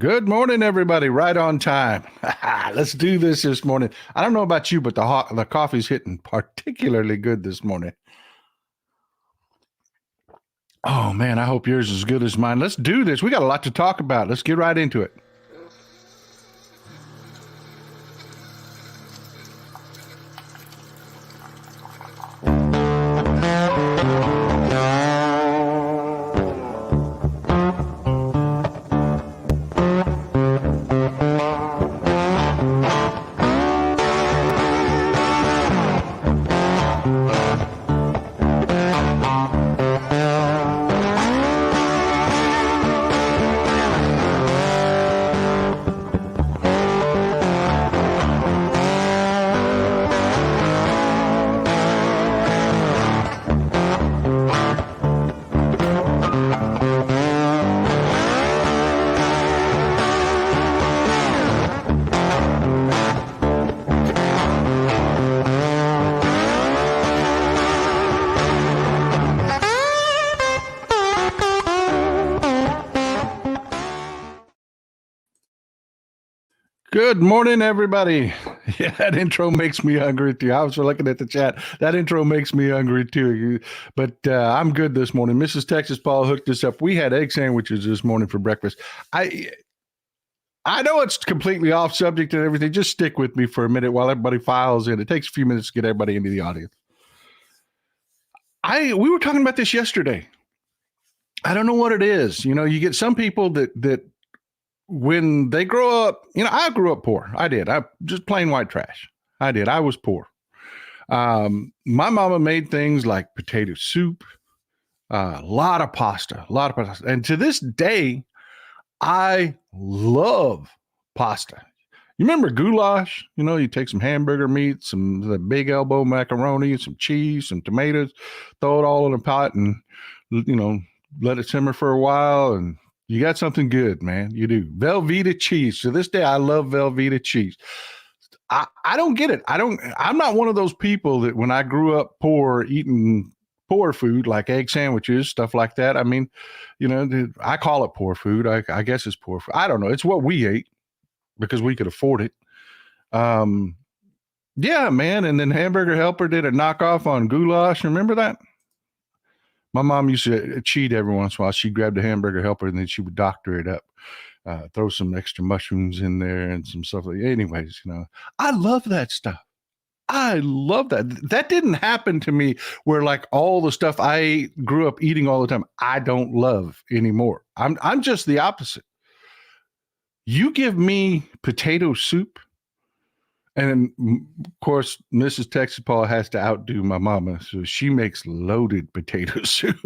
Good morning, everybody. Right on time. Let's do this morning. I don't know about you, but the coffee's hitting particularly good this morning. Oh man, I hope yours is as good as mine. Let's do this. We got a lot to talk about. Let's get right into it. Good morning, everybody. Yeah, that intro makes me hungry too. I was looking at the chat. That intro makes me hungry too. But I'm good this morning. Mrs. Texas Paul hooked us up. We had egg sandwiches this morning for breakfast. I know it's completely off subject and everything. Just stick with me for a minute while everybody files in. It takes a few minutes to get everybody into the audience. We were talking about this yesterday. I don't know what it is. You know, you get some people that when they grow up, I grew up poor. I did. I just plain white trash. I did. I was poor. My mama made things like potato soup, a lot of pasta. And to this day, I love pasta. You remember goulash? You take some hamburger meat, the big elbow macaroni, some cheese, some tomatoes, throw it all in a pot and, let it simmer for a while. And you got something good, man. You do. Velveeta cheese. To this day, I love Velveeta cheese. I don't get it. I'm not one of those people that when I grew up poor, eating poor food like egg sandwiches, stuff like that. I mean, I call it poor food. I guess it's poor food. I don't know. It's what we ate because we could afford it. Yeah, man. And then Hamburger Helper did a knockoff on goulash. Remember that? My mom used to cheat every once in a while. She grabbed a Hamburger Helper and then she would doctor it up, throw some extra mushrooms in there and some stuff like that. Anyways, I love that stuff. I love that. That didn't happen to me where like all the stuff I grew up eating all the time, I don't love anymore. I'm just the opposite. You give me potato soup, and of course, Mrs. Texas Paul has to outdo my mama. So she makes loaded potato soup.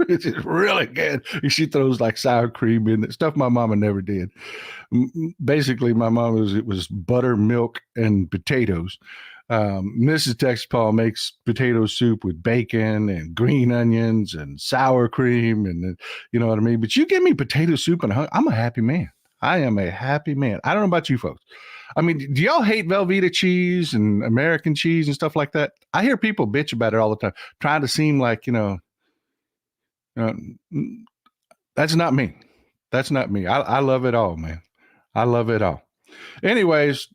It's really good. She throws like sour cream in it, stuff my mama never did. Basically, my mom it was buttermilk and potatoes. Mrs. Texas Paul makes potato soup with bacon and green onions and sour cream. And you know what I mean? But you give me potato soup and I'm a happy man. I am a happy man. I don't know about you folks. I mean, do y'all hate Velveeta cheese and American cheese and stuff like that? I hear people bitch about it all the time, trying to seem like, that's not me. That's not me. I love it all, man. I love it all. Anyways,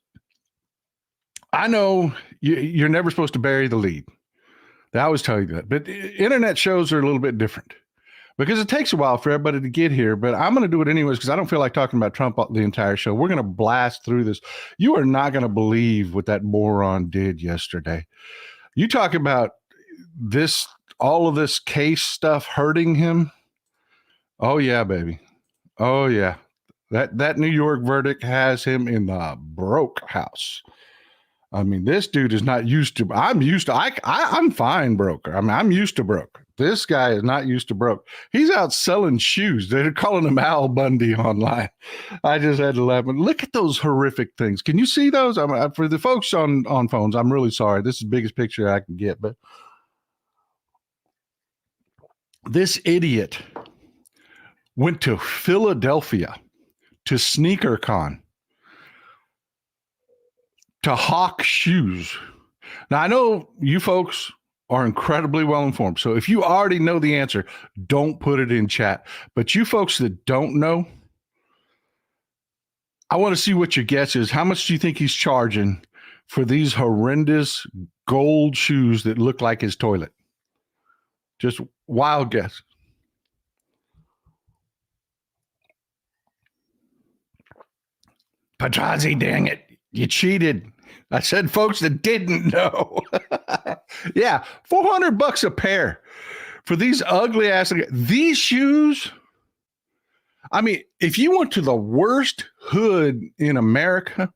I know you're never supposed to bury the lead. They always tell you that. But internet shows are a little bit different because it takes a while for everybody to get here. But I'm going to do it anyways because I don't feel like talking about Trump the entire show. We're going to blast through this. You are not going to believe what that moron did yesterday. You talk about all of this case stuff hurting him. Oh, yeah, baby. Oh, yeah. That New York verdict has him in the broke house. I mean, this dude is not used to. I'm fine broke. I mean, I'm used to broke. This guy is not used to broke. He's out selling shoes. They're calling him Al Bundy online. I just had to laugh. Look at those horrific things. Can you see those? For the folks on phones, I'm really sorry. This is the biggest picture I can get. But this idiot went to Philadelphia to SneakerCon to hawk shoes. Now, I know you folks are incredibly well informed. So if you already know the answer, don't put it in chat. But you folks that don't know, I want to see what your guess is. How much do you think he's charging for these horrendous gold shoes that look like his toilet? Just wild guess. Petrozzi, dang it. You cheated. I said folks that didn't know. Yeah, $400 a pair for these ugly ass. These shoes. I mean, if you went to the worst hood in America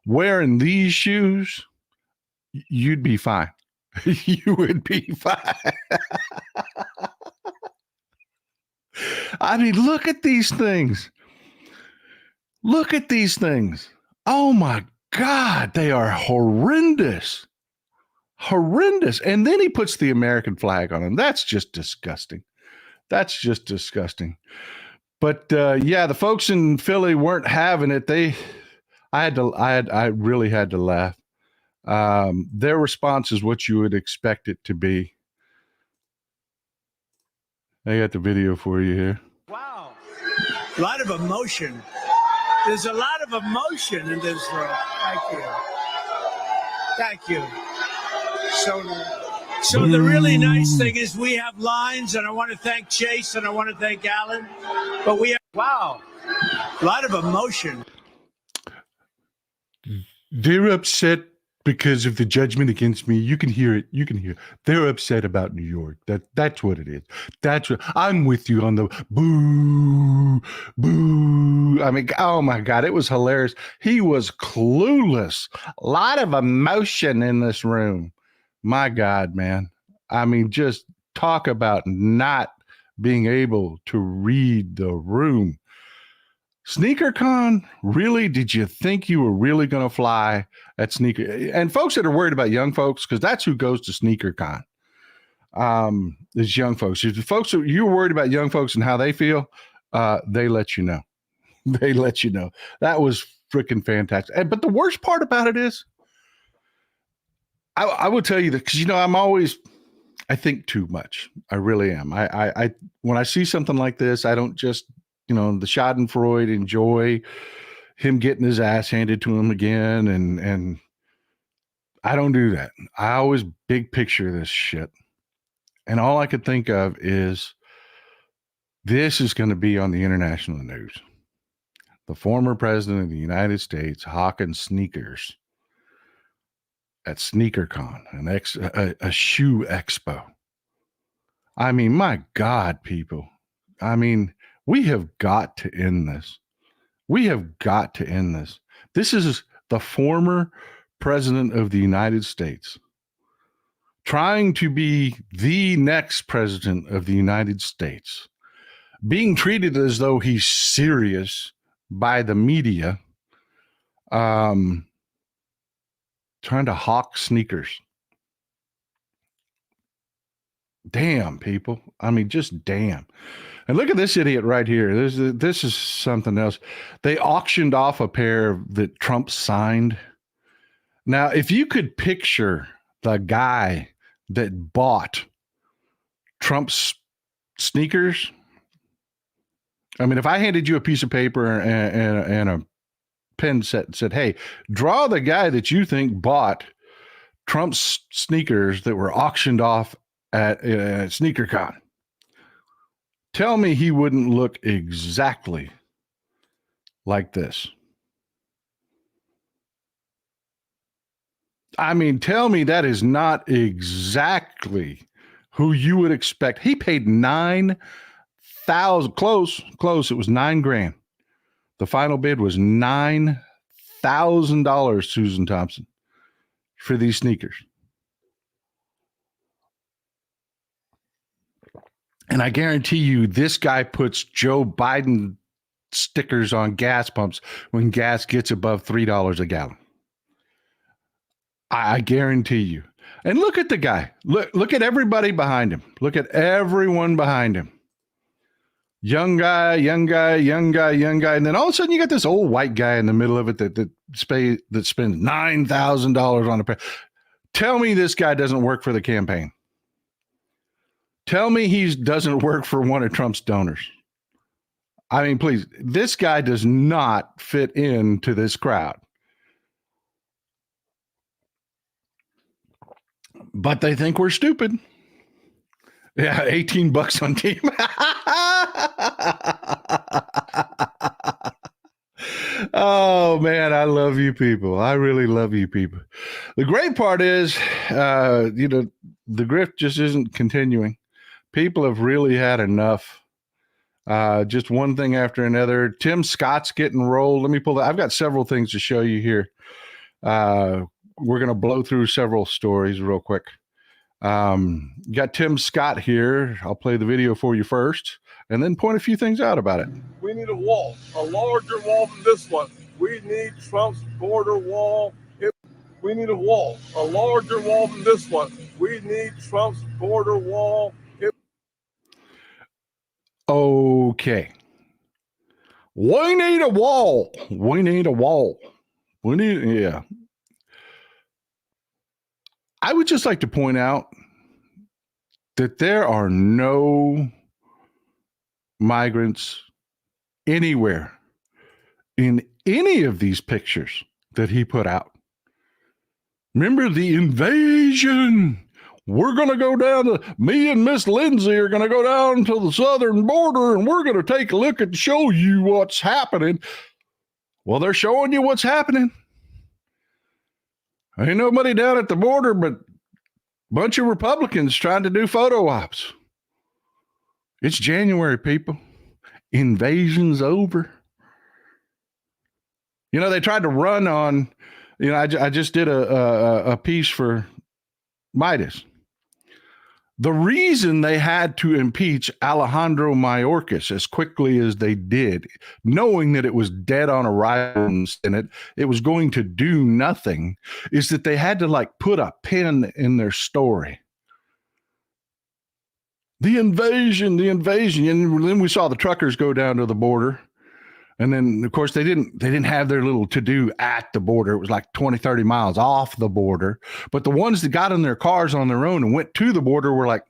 wearing these shoes, you'd be fine. You would be fine. I mean, look at these things. Look at these things. Oh my God, they are horrendous. Horrendous. And then he puts the American flag on them. That's just disgusting. That's just disgusting. But yeah, the folks in Philly weren't having it. I really had to laugh. Their response is what you would expect it to be. I got the video for you here. Wow. A lot of emotion. There's a lot of emotion in this room. Thank you. Thank you. So the really nice thing is we have lines, and I want to thank Chase and I want to thank Alan. But we have, wow, a lot of emotion. They're upset because of the judgment against me. You can hear it. You can hear it. They're upset about New York. That's what it is. That's what I'm with you on the boo, boo. I mean, oh my God, it was hilarious. He was clueless. A lot of emotion in this room. My God, man. I mean, just talk about not being able to read the room. SneakerCon, really? Did you think you were really going to fly at sneaker? And folks that are worried about young folks, because that's who goes to SneakerCon, is young folks. If the folks you're worried about young folks and how they feel, they let you know. They let you know. That was freaking fantastic. But the worst part about it is, I will tell you that, because I think too much. I really am. I when I see something like this, I don't just, the Schadenfreude, enjoy him getting his ass handed to him again. And I don't do that. I always big picture this shit. And all I could think of is this is going to be on the international news. The former president of the United States hawking sneakers at SneakerCon, a shoe expo. I mean, my God, people. I mean, we have got to end this. We have got to end this. This is the former president of the United States trying to be the next president of the United States, being treated as though he's serious by the media, trying to hawk sneakers. Damn, people. I mean, just damn. And look at this idiot right here. This is something else. They auctioned off a pair that Trump signed. Now, if you could picture the guy that bought Trump's sneakers, I mean, if I handed you a piece of paper and a pen set and said, hey, draw the guy that you think bought Trump's sneakers that were auctioned off at SneakerCon, tell me he wouldn't look exactly like this. I mean, tell me that is not exactly who you would expect. He paid $9,000, close. It was $9,000. The final bid was $9,000, Susan Thompson, for these sneakers. And I guarantee you, this guy puts Joe Biden stickers on gas pumps when gas gets above $3 a gallon. I guarantee you. And look at the guy. Look at everybody behind him. Look at everyone behind him. Young guy. And then all of a sudden you got this old white guy in the middle of it that spends $9,000 on a pair. Tell me this guy doesn't work for the campaign. Tell me he doesn't work for one of Trump's donors. I mean, please, this guy does not fit into this crowd. But they think we're stupid. Yeah, $18 on team. Oh man, I love you people. I really love you people. The great part is, the grift just isn't continuing. People have really had enough. Just one thing after another. Tim Scott's getting rolled. Let me pull that. I've got several things to show you here. We're going to blow through several stories real quick. You got Tim Scott here. I'll play the video for you first and then point a few things out about it. We need a wall, a larger wall than this one. We need Trump's border wall. We need a wall, a larger wall than this one. We need Trump's border wall. Okay. We need a wall. We need a wall. Yeah. I would just like to point out that there are no migrants anywhere in any of these pictures that he put out. Remember the invasion? We're going to go down to, me and Miss Lindsay are going to go down to the southern border and we're going to take a look and show you what's happening. Well, they're showing you what's happening. Ain't nobody down at the border but a bunch of Republicans trying to do photo ops. It's January, people. Invasion's over. They tried to run on, I just did a piece for Midas. The reason they had to impeach Alejandro Mayorkas as quickly as they did, knowing that it was dead on arrival in the Senate, it was going to do nothing, is that they had to put a pin in their story. The invasion. And then we saw the truckers go down to the border. And then, of course, they didn't have their little to-do at the border. It was like 20, 30 miles off the border. But the ones that got in their cars on their own and went to the border were like,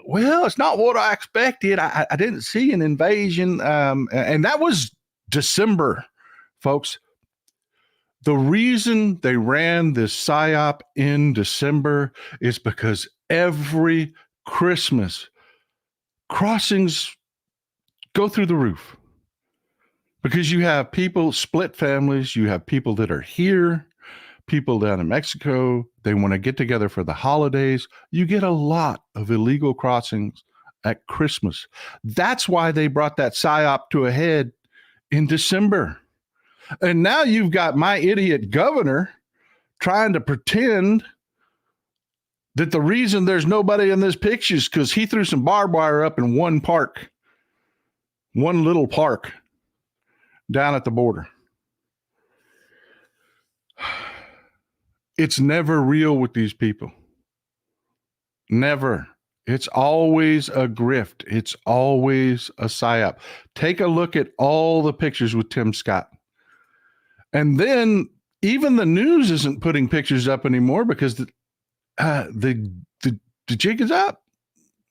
well, it's not what I expected. I didn't see an invasion. And that was December, folks. The reason they ran this PSYOP in December is because every Christmas crossings go through the roof. Because you have people, split families, you have people that are here, people down in Mexico, they want to get together for the holidays. You get a lot of illegal crossings at Christmas. That's why they brought that PSYOP to a head in December. And now you've got my idiot governor trying to pretend that the reason there's nobody in this picture is because he threw some barbed wire up in one little park down at the border. It's never real with these people. Never. It's always a grift. It's always a PSYOP. Take a look at all the pictures with Tim Scott. And then even the news isn't putting pictures up anymore because the jig is up.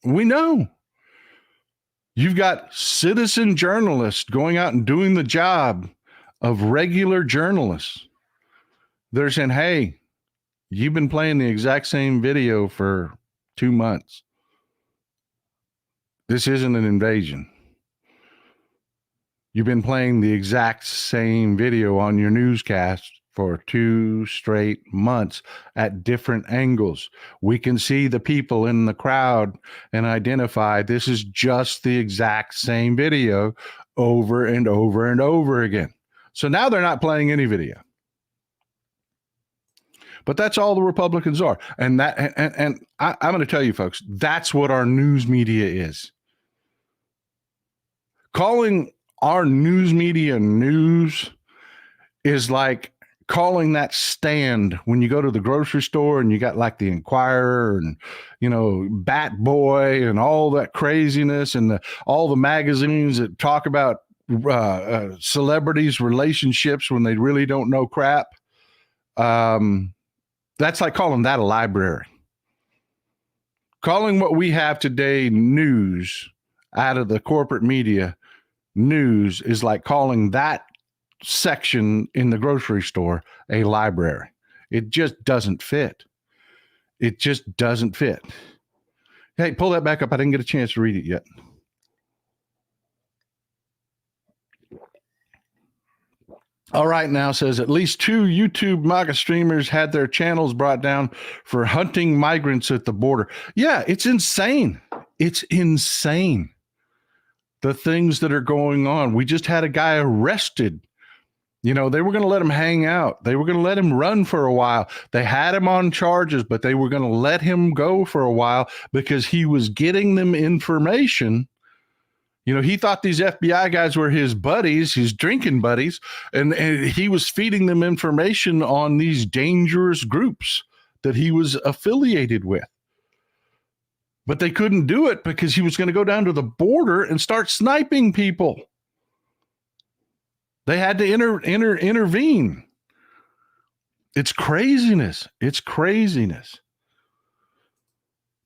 We know. You've got citizen journalists going out and doing the job of regular journalists. They're saying, hey, you've been playing the exact same video for 2 months. This isn't an invasion. You've been playing the exact same video on your newscast for 2 straight months at different angles. We can see the people in the crowd and identify this is just the exact same video over and over and over again. So now they're not playing any video. But that's all the Republicans are. And I'm going to tell you, folks, that's what our news media is. Calling our news media news is like calling that stand when you go to the grocery store and you got like the Inquirer and, Bat Boy and all that craziness and all the magazines that talk about celebrities' relationships when they really don't know crap. That's like calling that a library. Calling what we have today news out of the corporate media news is like calling that section in the grocery store a library. It just doesn't fit. It just doesn't fit. Hey, pull that back up. I didn't get a chance to read it yet. All right, now says at least 2 YouTube MAGA streamers had their channels brought down for hunting migrants at the border. Yeah, it's insane. It's insane. The things that are going on. We just had a guy arrested. You know, they were going to let him hang out. They were going to let him run for a while. They had him on charges, but they were going to let him go for a while because he was getting them information. You know, he thought these FBI guys were his buddies, his drinking buddies, and he was feeding them information on these dangerous groups that he was affiliated with. But they couldn't do it because he was going to go down to the border and start sniping people. They had to intervene. It's craziness. It's craziness.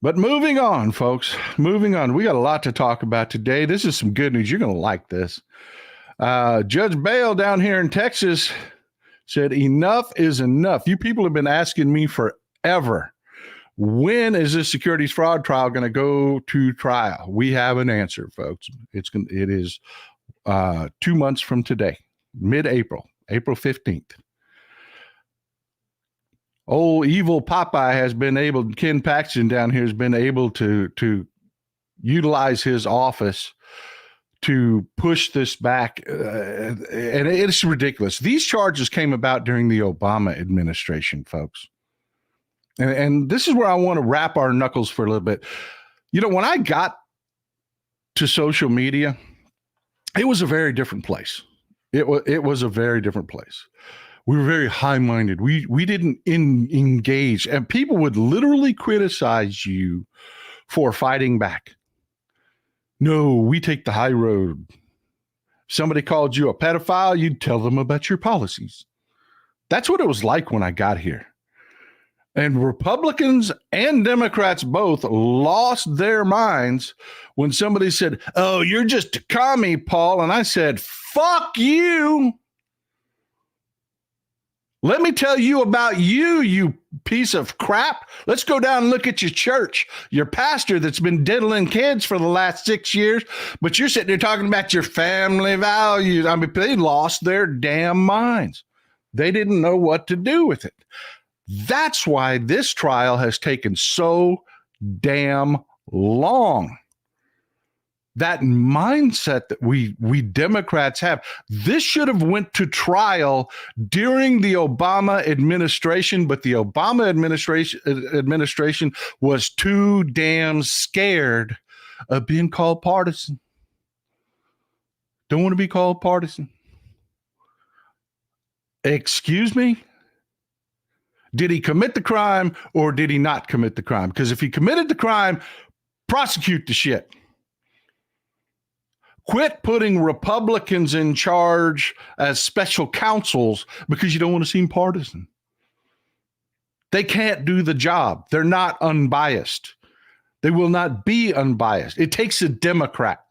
But moving on, folks, moving on. We got a lot to talk about today. This is some good news. You're going to like this. Judge Bale down here in Texas said, enough is enough. You people have been asking me forever, when is this securities fraud trial going to go to trial? We have an answer, folks. It is 2 months from today, mid-April, April 15th. Old evil Popeye has been able, Ken Paxton down here has been able to utilize his office to push this back. And it's ridiculous. These charges came about during the Obama administration, folks. And this is where I want to wrap our knuckles for a little bit. You know, when I got to social media, it was a very different place. It was a very different place. We were very high-minded. We didn't engage, and people would literally criticize you for fighting back. No, we take the high road. Somebody called you a pedophile, you'd tell them about your policies. That's what it was like when I got here. And Republicans and Democrats both lost their minds when somebody said, oh, you're just a commie, Paul. And I said, fuck you. Let me tell you about you, you piece of crap. Let's go down and look at your church, your pastor that's been diddling kids for the last 6 years, but you're sitting there talking about your family values. I mean, they lost their damn minds. They didn't know what to do with it. That's why this trial has taken so damn long. That mindset that we Democrats have, this should have went to trial during the Obama administration, but the Obama administration was too damn scared of being called partisan. Don't want to be called partisan. Excuse me? Did he commit the crime or did he not commit the crime? Because if he committed the crime, prosecute the shit. Quit putting Republicans in charge as special counsels because you don't want to seem partisan. They can't do the job. They're not unbiased. They will not be unbiased. It takes a Democrat.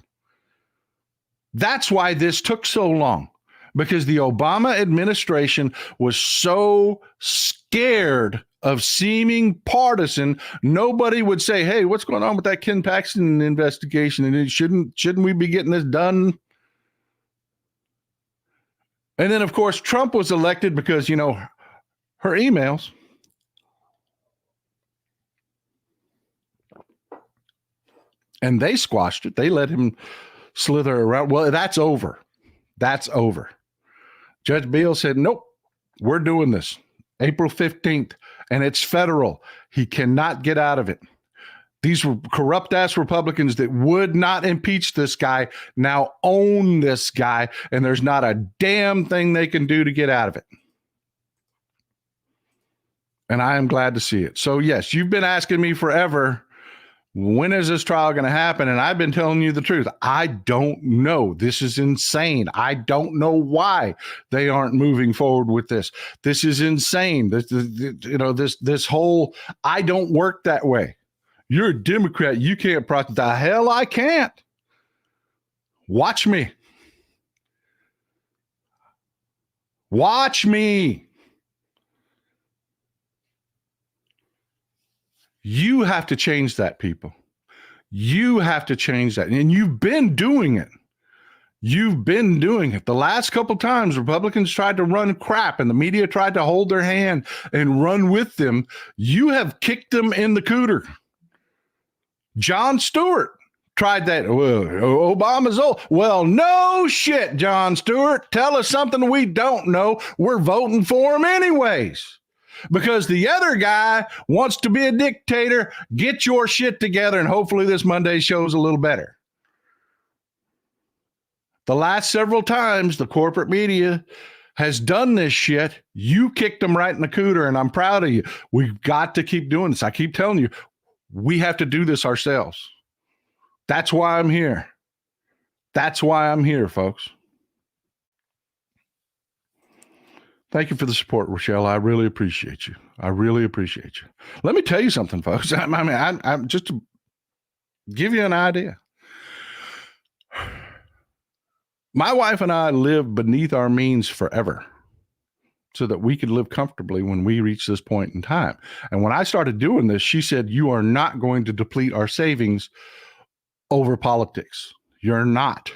That's why this took so long, because the Obama administration was so scared of seeming partisan. Nobody would say, hey, what's going on with that Ken Paxton investigation? And shouldn't we be getting this done? And then, of course, Trump was elected because, you know, her emails. And they squashed it. They let him slither around. Well, that's over. That's over. Judge Beal said, nope, we're doing this April 15th, and it's federal. He cannot get out of it. These corrupt-ass Republicans that would not impeach this guy now own this guy, and there's not a damn thing they can do to get out of it. And I am glad to see it. So, yes, you've been asking me forever, when is this trial going to happen? And I've been telling you the truth. I don't know. This is insane. I don't know why they aren't moving forward with this. This is insane. This whole, I don't work that way. You're a Democrat. You can't prosecute. The hell I can't. Watch me. Watch me. You have to change that, people. You have to change that. And you've been doing it. You've been doing it. The last couple times Republicans tried to run crap and the media tried to hold their hand and run with them, you have kicked them in the cooter. Jon Stewart tried that. Well, Obama's old. Well, no shit, Jon Stewart. Tell us something we don't know. We're voting for him anyways. Because the other guy wants to be a dictator. Get your shit together, and hopefully this Monday show's a little better. The last several times the corporate media has done this shit, you kicked them right in the cooter, and I'm proud of you. We've got to keep doing this. I keep telling you, we have to do this ourselves. That's why I'm here. That's why I'm here, folks. Thank you for the support, Rochelle. I really appreciate you. I really appreciate you. Let me tell you something, folks. I'm just to give you an idea. My wife and I lived beneath our means forever so that we could live comfortably when we reach this point in time. And when I started doing this, she said, you are not going to deplete our savings over politics. You're not.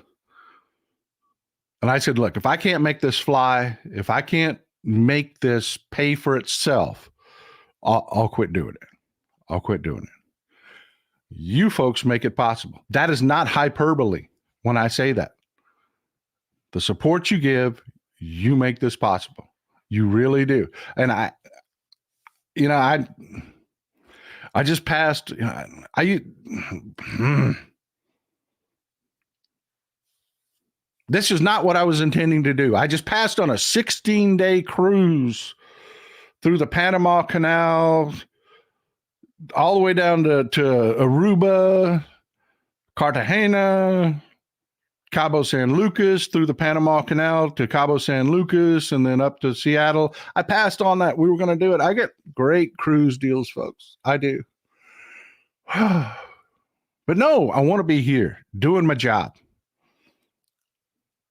And I said, look, if I can't make this fly, if I can't make this pay for itself, I'll quit doing it. I'll quit doing it. You folks make it possible. That is not hyperbole when I say that. The support you give, you make this possible. You really do. And I just passed, this is not what I was intending to do. I just passed on a 16-day cruise through the Panama Canal, all the way down to Aruba, Cartagena, Cabo San Lucas, through the Panama Canal to Cabo San Lucas, and then up to Seattle. I passed on that. We were going to do it. I get great cruise deals, folks. I do. But no, I want to be here doing my job.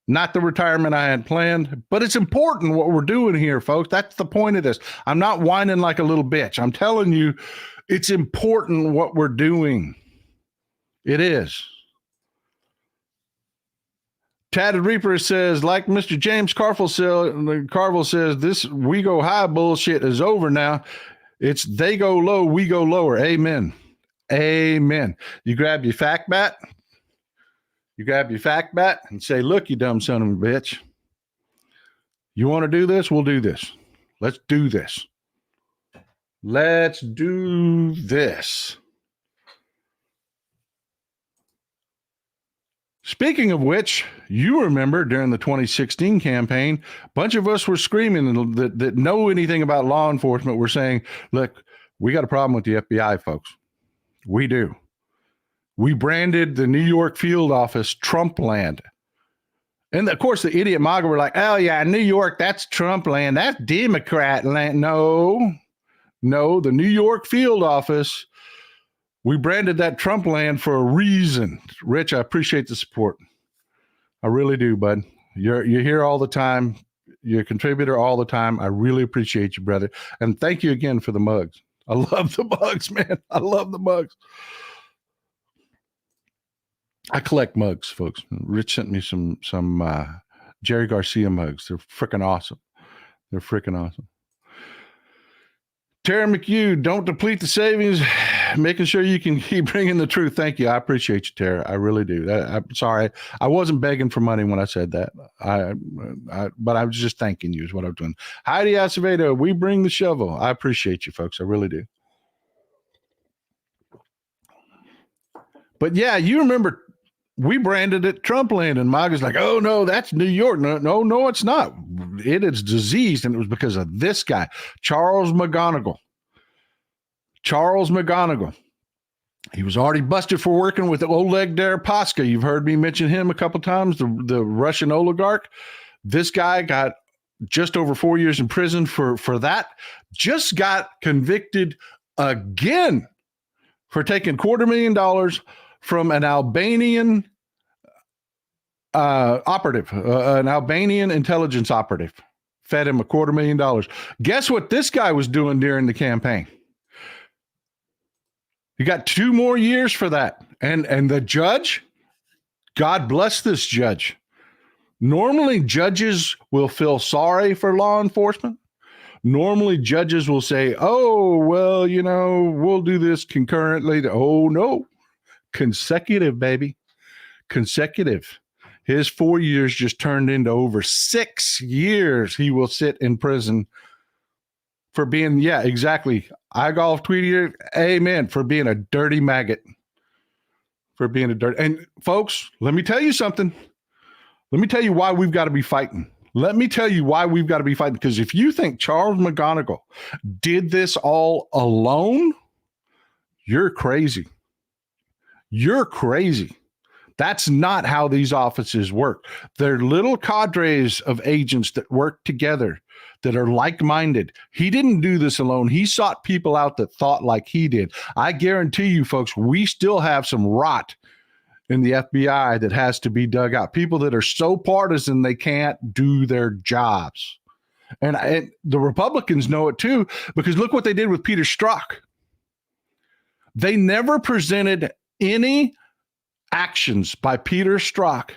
Not the retirement I had planned, but it's important what we're doing here, folks. That's the point of this. I'm not whining like a little bitch. I'm telling you, it's important what we're doing. It is. Tatted Reaper says, like Mr. James Carville says, this we go high bullshit is over now. It's they go low, we go lower. Amen. Amen. You grab your fact bat. You grab your fact bat and say, look, you dumb son of a bitch. You want to do this? We'll do this. Let's do this. Let's do this. Speaking of which, you remember during the 2016 campaign, a bunch of us were screaming that know anything about law enforcement. We're saying, look, we got a problem with the FBI, folks. We do. We branded the New York field office Trump land. And of course, the idiot MAGA were like, oh yeah, New York, that's Trump land. That's Democrat land. No, the New York field office, we branded that Trump land for a reason. Rich, I appreciate the support. I really do, bud. You're here all the time. You're a contributor all the time. I really appreciate you, brother. And thank you again for the mugs. I love the mugs, man. I love the mugs. I collect mugs, folks. Rich sent me some Jerry Garcia mugs. They're freaking awesome. They're freaking awesome. Tara McHugh, don't deplete the savings, making sure you can keep bringing the truth. Thank you. I appreciate you, Tara. I really do. I'm sorry. I wasn't begging for money when I said that. But I was just thanking you is what I'm doing. Heidi Acevedo, we bring the shovel. I appreciate you, folks. I really do. But yeah, you remember we branded it Trump land, and MAGA's like, oh no, that's New York. No, it's not. It is diseased, and it was because of this guy, Charles McGonigal. He was already busted for working with Oleg Deripaska. You've heard me mention him a couple times, the Russian oligarch. This guy got just over 4 years in prison for that. Just got convicted again for taking $250,000 from an Albanian operative, an Albanian intelligence operative, fed him $250,000. Guess what this guy was doing during the campaign? He got 2 more years for that. And the judge, God bless this judge. Normally, judges will feel sorry for law enforcement. Normally, judges will say, oh, well, we'll do this concurrently. Oh, no. Consecutive, baby. Consecutive. His 4 years just turned into over 6 years he will sit in prison for being, yeah, exactly. I golf tweeted, amen, for being a dirty maggot. And folks, let me tell you something. Let me tell you why we've got to be fighting. Because if you think Charles McGonigal did this all alone, you're crazy. You're crazy. That's not how these offices work. They're little cadres of agents that work together, that are like-minded. He didn't do this alone. He sought people out that thought like he did. I guarantee you, folks, we still have some rot in the FBI that has to be dug out. People that are so partisan they can't do their jobs. And the Republicans know it too, because look what they did with Peter Strzok. They never presented any actions by Peter Strzok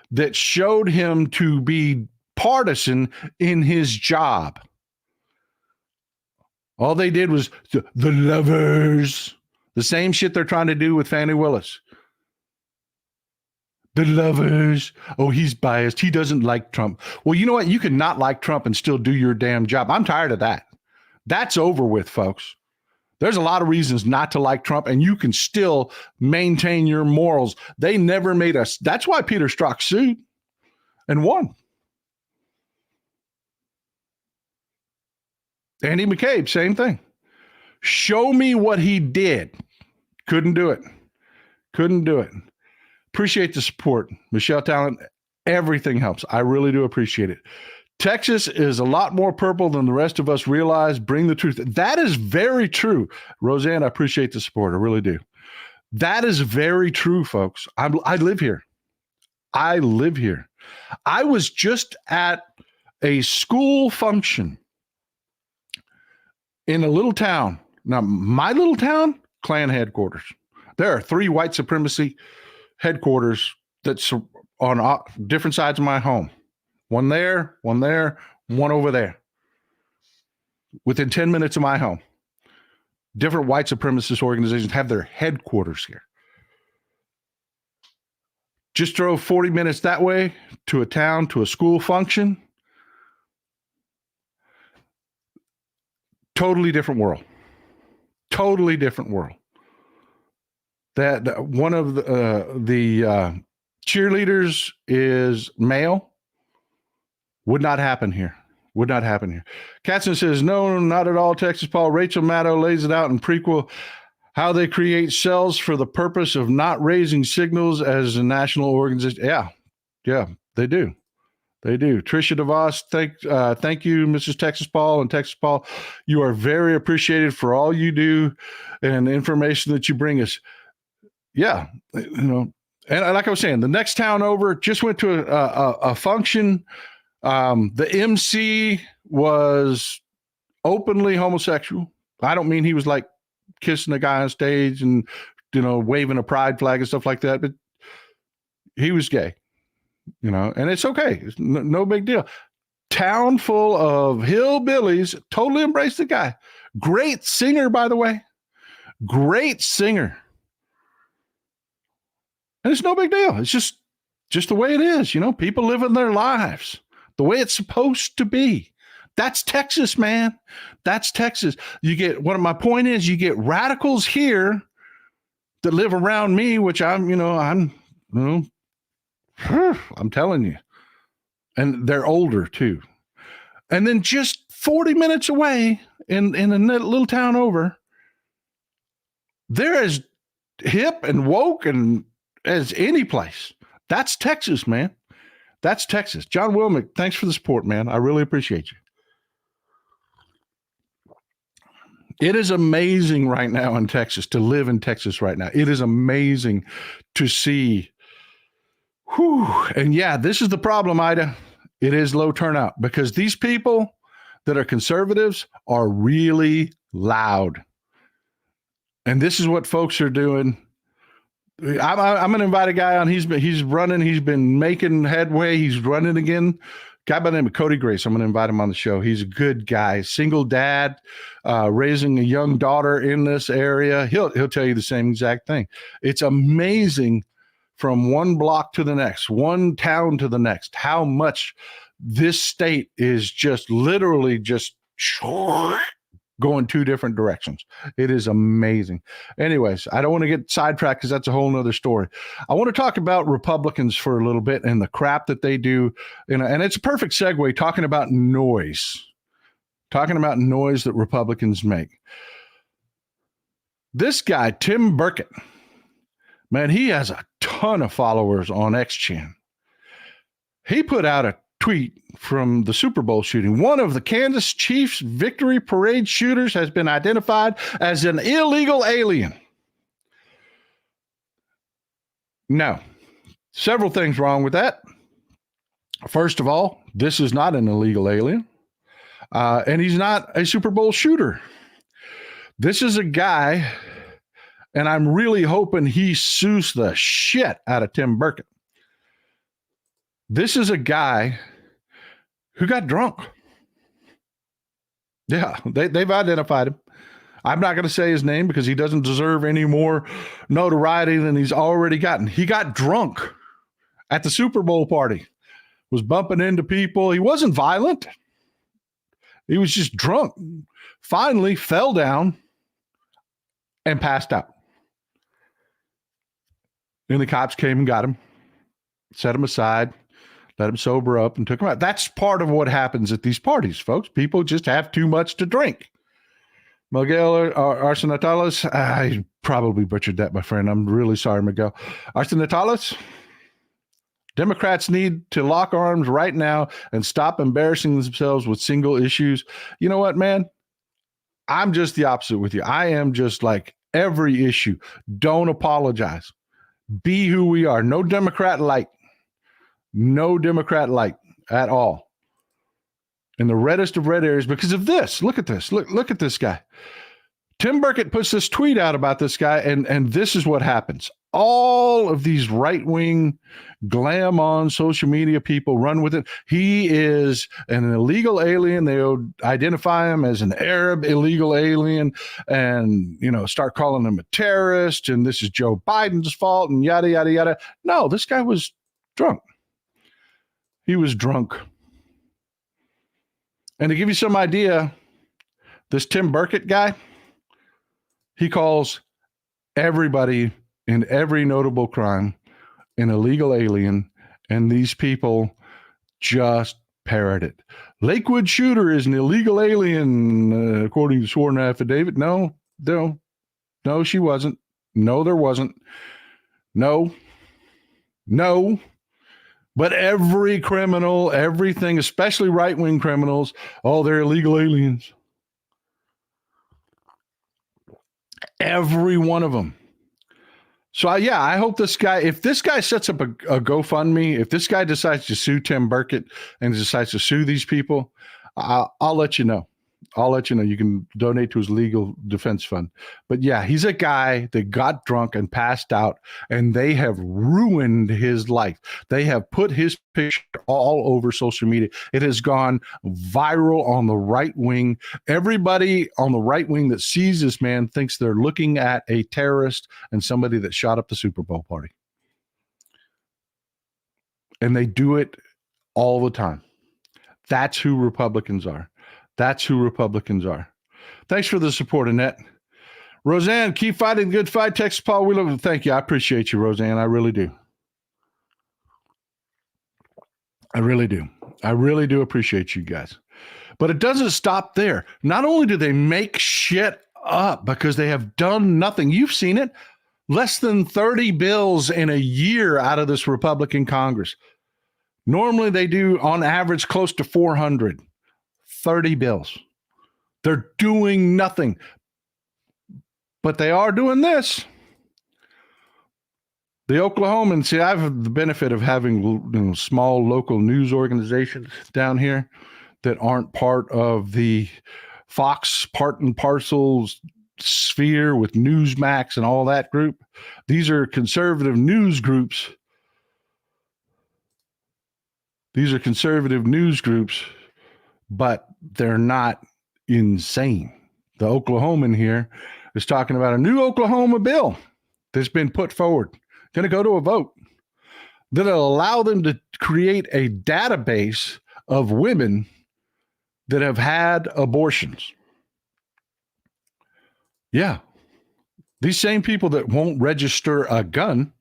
that showed him to be partisan in his job. All they did was the lovers, the same shit they're trying to do with Fani Willis. The lovers. Oh, he's biased. He doesn't like Trump. Well, you know what? You can not like Trump and still do your damn job. I'm tired of that. That's over with, folks. There's a lot of reasons not to like Trump, and you can still maintain your morals. They never made us. That's why Peter Strzok sued and won. Andy McCabe, same thing. Show me what he did. Couldn't do it. Appreciate the support. Michelle Talent, everything helps. I really do appreciate it. Texas is a lot more purple than the rest of us realize. Bring the truth. That is very true. Roseanne, I appreciate the support. I really do. That is very true, folks. I live here. I was just at a school function in a little town. Now, my little town, Klan headquarters. There are 3 white supremacy headquarters that's on different sides of my home. One there, one over there. Within 10 minutes of my home. Different white supremacist organizations have their headquarters here. Just drove 40 minutes that way to a town, to a school function. Totally different world. That one of the cheerleaders is male. Would not happen here. Katzen says, no, not at all, Texas Paul. Rachel Maddow lays it out in prequel how they create cells for the purpose of not raising signals as a national organization. Yeah, they do. Tricia DeVos, thank you, Mrs. Texas Paul and Texas Paul. You are very appreciated for all you do and the information that you bring us. Yeah, and like I was saying, the next town over, just went to a function. The MC was openly homosexual. I don't mean he was like kissing a guy on stage and, waving a pride flag and stuff like that, but he was gay, and it's okay. It's no big deal. Town full of hillbillies totally embraced the guy. Great singer, by the way. Great singer. And it's no big deal. It's just the way it is. People living their lives the way it's supposed to be. That's Texas, man. That's Texas. My point is, you get radicals here that live around me, which I'm telling you. And they're older too. And then just 40 minutes away in a little town over, they're as hip and woke and as any place. That's Texas, man. That's Texas. John Wilmick, thanks for the support, man. I really appreciate you. It is amazing right now in Texas, to live in Texas right now. It is amazing to see Whew. And yeah, this is the problem, Ida. It is low turnout because these people that are conservatives are really loud. And this is what folks are doing. I'm going to invite a guy on. He's running. He's been making headway. He's running again. Guy by the name of Cody Grace. I'm going to invite him on the show. He's a good guy, single dad, raising a young daughter in this area. He'll tell you the same exact thing. It's amazing from one block to the next, one town to the next, how much this state is just literally just going two different directions. It is amazing. Anyways, I don't want to get sidetracked because that's a whole nother story. I want to talk about Republicans for a little bit and the crap that they do. And it's a perfect segue talking about noise that Republicans make. This guy, Tim Burkett, man, he has a ton of followers on XChan. He put out a tweet from the Super Bowl shooting. One of the Kansas Chiefs victory parade shooters has been identified as an illegal alien. No, several things wrong with that. First of all, this is not an illegal alien, and he's not a Super Bowl shooter. This is a guy, and I'm really hoping he sues the shit out of Tim Burkett. This is a guy who got drunk. Yeah, they've identified him. I'm not going to say his name because he doesn't deserve any more notoriety than he's already gotten. He got drunk at the Super Bowl party, was bumping into people. He wasn't violent. He was just drunk. Finally fell down and passed out. And the cops came and got him, set him aside, let him sober up, and took him out. That's part of what happens at these parties, folks. People just have too much to drink. Miguel Arsenatales, I probably butchered that, my friend. I'm really sorry, Miguel. Arsenatales, Democrats need to lock arms right now and stop embarrassing themselves with single issues. You know what, man? I'm just the opposite with you. I am just like every issue. Don't apologize. Be who we are. No Democrat light. No Democrat light at all. In the reddest of red areas because of this. Look at this. Look at this guy. Tim Burkett puts this tweet out about this guy, and this is what happens. All of these right-wing glam on social media people run with it. He is an illegal alien. They'll identify him as an Arab illegal alien and, start calling him a terrorist, and this is Joe Biden's fault and yada, yada, yada. No, this guy was drunk. He was drunk. And to give you some idea, this Tim Burkett guy, he calls everybody in every notable crime an illegal alien, and these people just parrot it. Lakewood shooter is an illegal alien, according to sworn affidavit. No, she wasn't. No, there wasn't. No. But every criminal, everything, especially right-wing criminals, they're illegal aliens. Every one of them. So, I hope this guy, if this guy sets up a GoFundMe, if this guy decides to sue Tim Burkett and decides to sue these people, I'll let you know. I'll let you know. You can donate to his legal defense fund. But yeah, he's a guy that got drunk and passed out, and they have ruined his life. They have put his picture all over social media. It has gone viral on the right wing. Everybody on the right wing that sees this man thinks they're looking at a terrorist and somebody that shot up the Super Bowl party. And they do it all the time. That's who Republicans are. That's who Republicans are. Thanks for the support, Annette. Roseanne, keep fighting the good fight. Texas Paul, we love you. Thank you. I appreciate you, Roseanne. I really do. I really do. I really do appreciate you guys. But it doesn't stop there. Not only do they make shit up because they have done nothing. You've seen it. Less than 30 bills in a year out of this Republican Congress. Normally they do on average close to 400. 30 bills. They're doing nothing. But they are doing this. The Oklahomans, see, I have the benefit of having small local news organizations down here that aren't part of the Fox part and parcels sphere with Newsmax and all that group. These are conservative news groups. But they're not insane. The Oklahoman here is talking about a new Oklahoma bill that's been put forward, going to go to a vote that'll allow them to create a database of women that have had abortions. Yeah. These same people that won't register a gun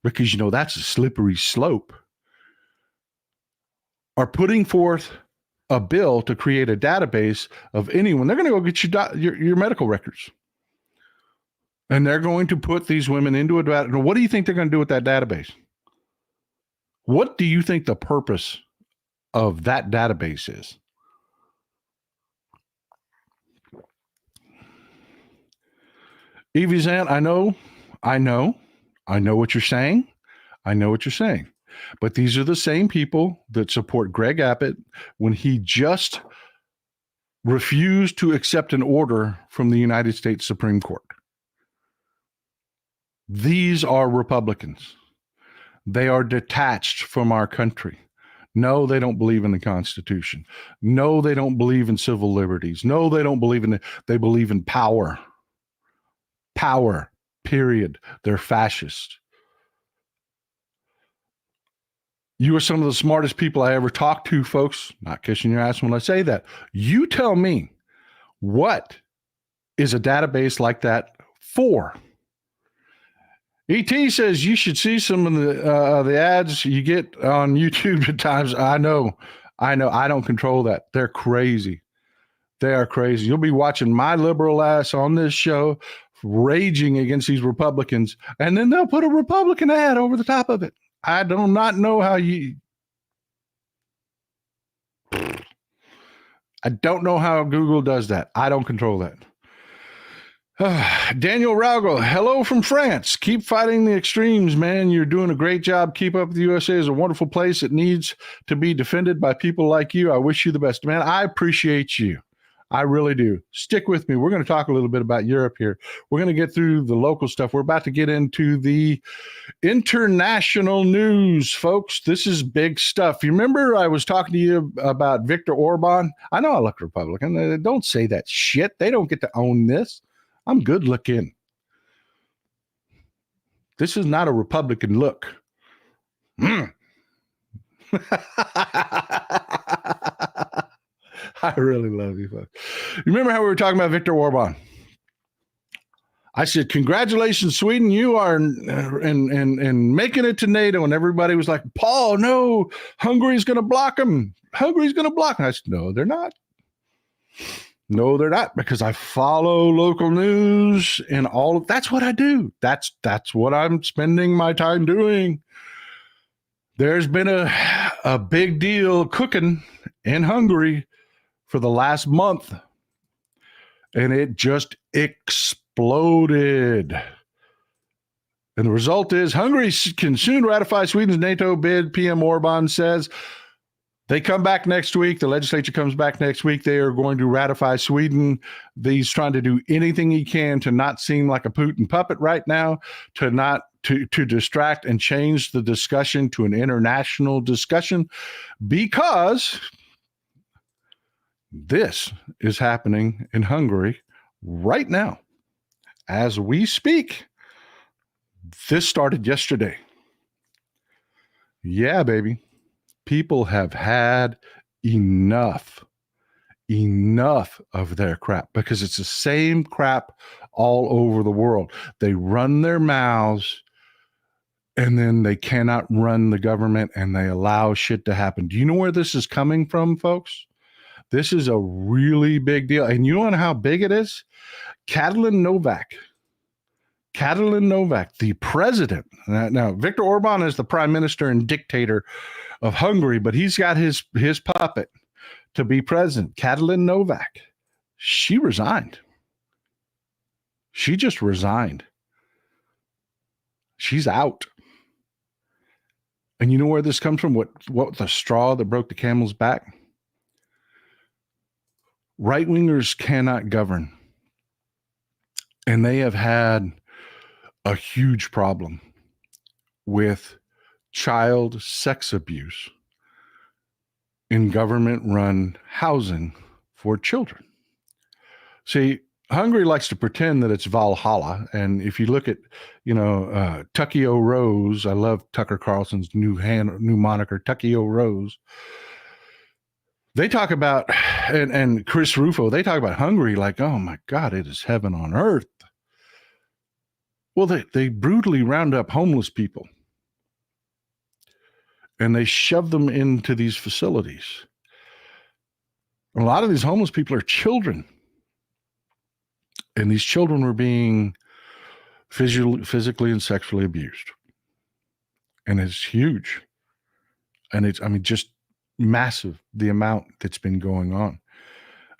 because, that's a slippery slope, are putting forth a bill to create a database of anyone. They're going to go get your medical records. And they're going to put these women into a database. What do you think they're going to do with that database? What do you think the purpose of that database is? Evie Zan, I know what you're saying. But these are the same people that support Greg Abbott when he just refused to accept an order from the United States Supreme Court. These are Republicans. They are detached from our country. No, they don't believe in the Constitution. No, they don't believe in civil liberties. No, they don't believe in it. They believe in power. Power, period. They're fascist. You are some of the smartest people I ever talked to, folks. Not kissing your ass when I say that. You tell me, what is a database like that for? ET says you should see some of the ads you get on YouTube at times. I know. I don't control that. They're crazy. They are crazy. You'll be watching my liberal ass on this show raging against these Republicans, and then they'll put a Republican ad over the top of it. I do not know how I don't know how Google does that. I don't control that. Daniel Raugo, hello from France. Keep fighting the extremes, man. You're doing a great job. Keep up. The USA is a wonderful place. It needs to be defended by people like you. I wish you the best, man. I appreciate you. I really do. Stick with me. We're going to talk a little bit about Europe here. We're going to get through the local stuff. We're about to get into the international news, folks. This is big stuff. You remember I was talking to you about Viktor Orban? I know I look Republican. Don't say that shit. They don't get to own this. I'm good looking. This is not a Republican look. I really love you, folks. Remember how we were talking about Viktor Orban? I said, congratulations, Sweden. You are in making it to NATO. And everybody was like, Paul, no, Hungary's going to block them. Hungary's going to block them. I said, no, they're not. No, they're not, because I follow local news and all of that's what I do. That's what I'm spending my time doing. There's been a big deal cooking in Hungary for the last month, and it just exploded. And the result is Hungary can soon ratify Sweden's NATO bid, PM Orban says. They come back next week. The legislature comes back next week. They are going to ratify Sweden. He's trying to do anything he can to not seem like a Putin puppet right now, to distract and change the discussion to an international discussion, because this is happening in Hungary right now as we speak. This started yesterday. Yeah, baby. People have had enough of their crap, because it's the same crap all over the world. They run their mouths and then they cannot run the government, and they allow shit to happen. Do you know where this is coming from, folks? This is a really big deal. And you know how big it is? Katalin Novak, the president. Now, Viktor Orban is the prime minister and dictator of Hungary, but he's got his puppet to be president. Katalin Novak, she resigned. She just resigned. She's out. And you know where this comes from? What the straw that broke the camel's back? Right-wingers cannot govern. And they have had a huge problem with child sex abuse in government-run housing for children. See, Hungary likes to pretend that it's Valhalla. And if you look at, Tucky O. Rose, I love Tucker Carlson's new moniker, Tucky O. Rose. They talk about, and Chris Rufo, they talk about Hungary like, oh my God, it is heaven on earth. Well, they brutally round up homeless people and they shove them into these facilities. A lot of these homeless people are children. And these children were being physically and sexually abused. And it's huge. And it's, just massive, the amount that's been going on.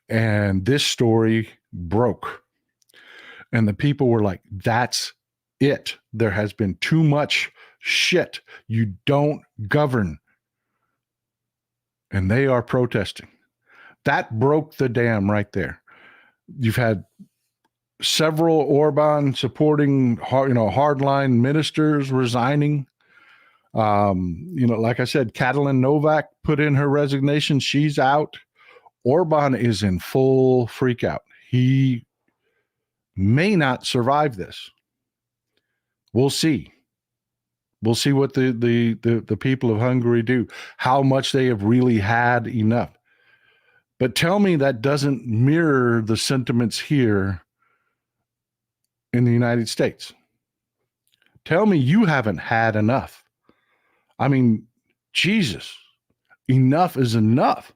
And this story broke. And the people were like, that's it. There has been too much shit. You don't govern. And they are protesting. That broke the dam right there. You've had several Orban supporting hardline ministers resigning. Like I said, Katalin Novak put in her resignation. She's out. Orban is in full freak out. He may not survive this. We'll see. We'll see what the people of Hungary do, how much they have really had enough. But tell me that doesn't mirror the sentiments here in the United States. Tell me you haven't had enough. Jesus, enough is enough.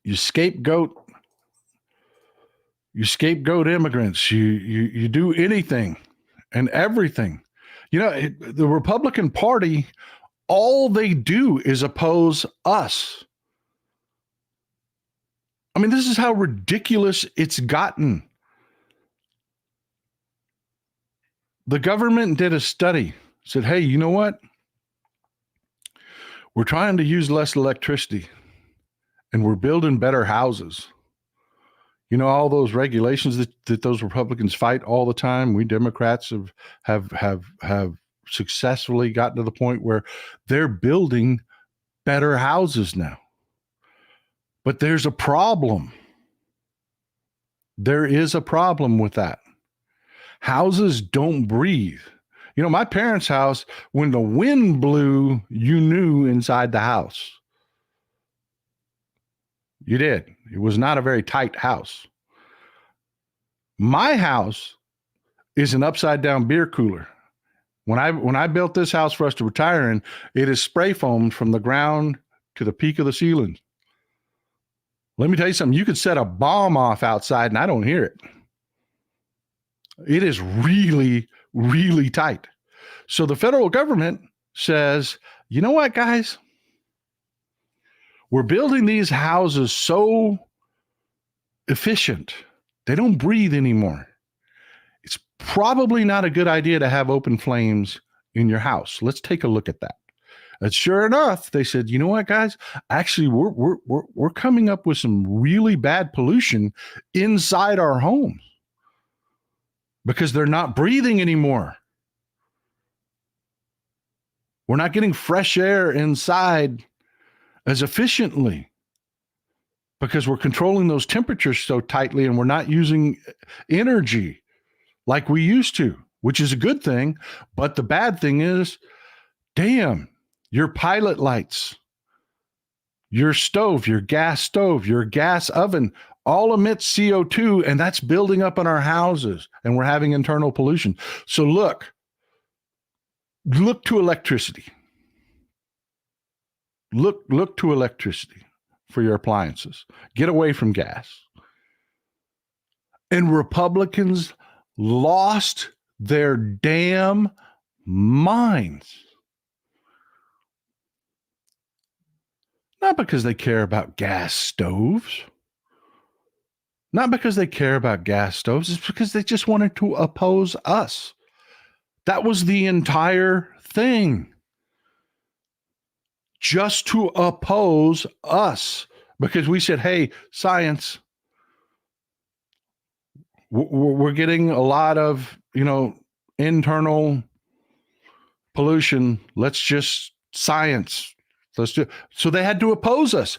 You scapegoat immigrants. You do anything and everything. The Republican Party, all they do is oppose us. This is how ridiculous it's gotten. The government did a study, said, hey, you know what? We're trying to use less electricity and we're building better houses. All those regulations that those Republicans fight all the time, we Democrats have successfully gotten to the point where they're building better houses now. But there's a problem. There is a problem with that. Houses don't breathe. My parents' house, when the wind blew, you knew inside the house. You did. It was not a very tight house. My house is an upside down beer cooler. When I built this house for us to retire in, it is spray foamed from the ground to the peak of the ceiling. Let me tell you something. You could set a bomb off outside and I don't hear it. It is really, really tight. So the federal government says, you know what, guys? We're building these houses so efficient. They don't breathe anymore. It's probably not a good idea to have open flames in your house. Let's take a look at that. And sure enough, they said, you know what, guys? Actually, we're coming up with some really bad pollution inside our homes because they're not breathing anymore. We're not getting fresh air inside as efficiently because we're controlling those temperatures so tightly and we're not using energy like we used to, which is a good thing. But the bad thing is, damn, your pilot lights, your stove, your gas oven, all emit CO2, and that's building up in our houses, and we're having internal pollution. So look to electricity. Look to electricity for your appliances. Get away from gas. And Republicans lost their damn minds. Not because they care about gas stoves. Not because they care about gas stoves. It's because they just wanted to oppose us. That was the entire thing. Just to oppose us, because we said, hey, science, we're getting a lot of, internal pollution. Let's just science. Let's do. So they had to oppose us.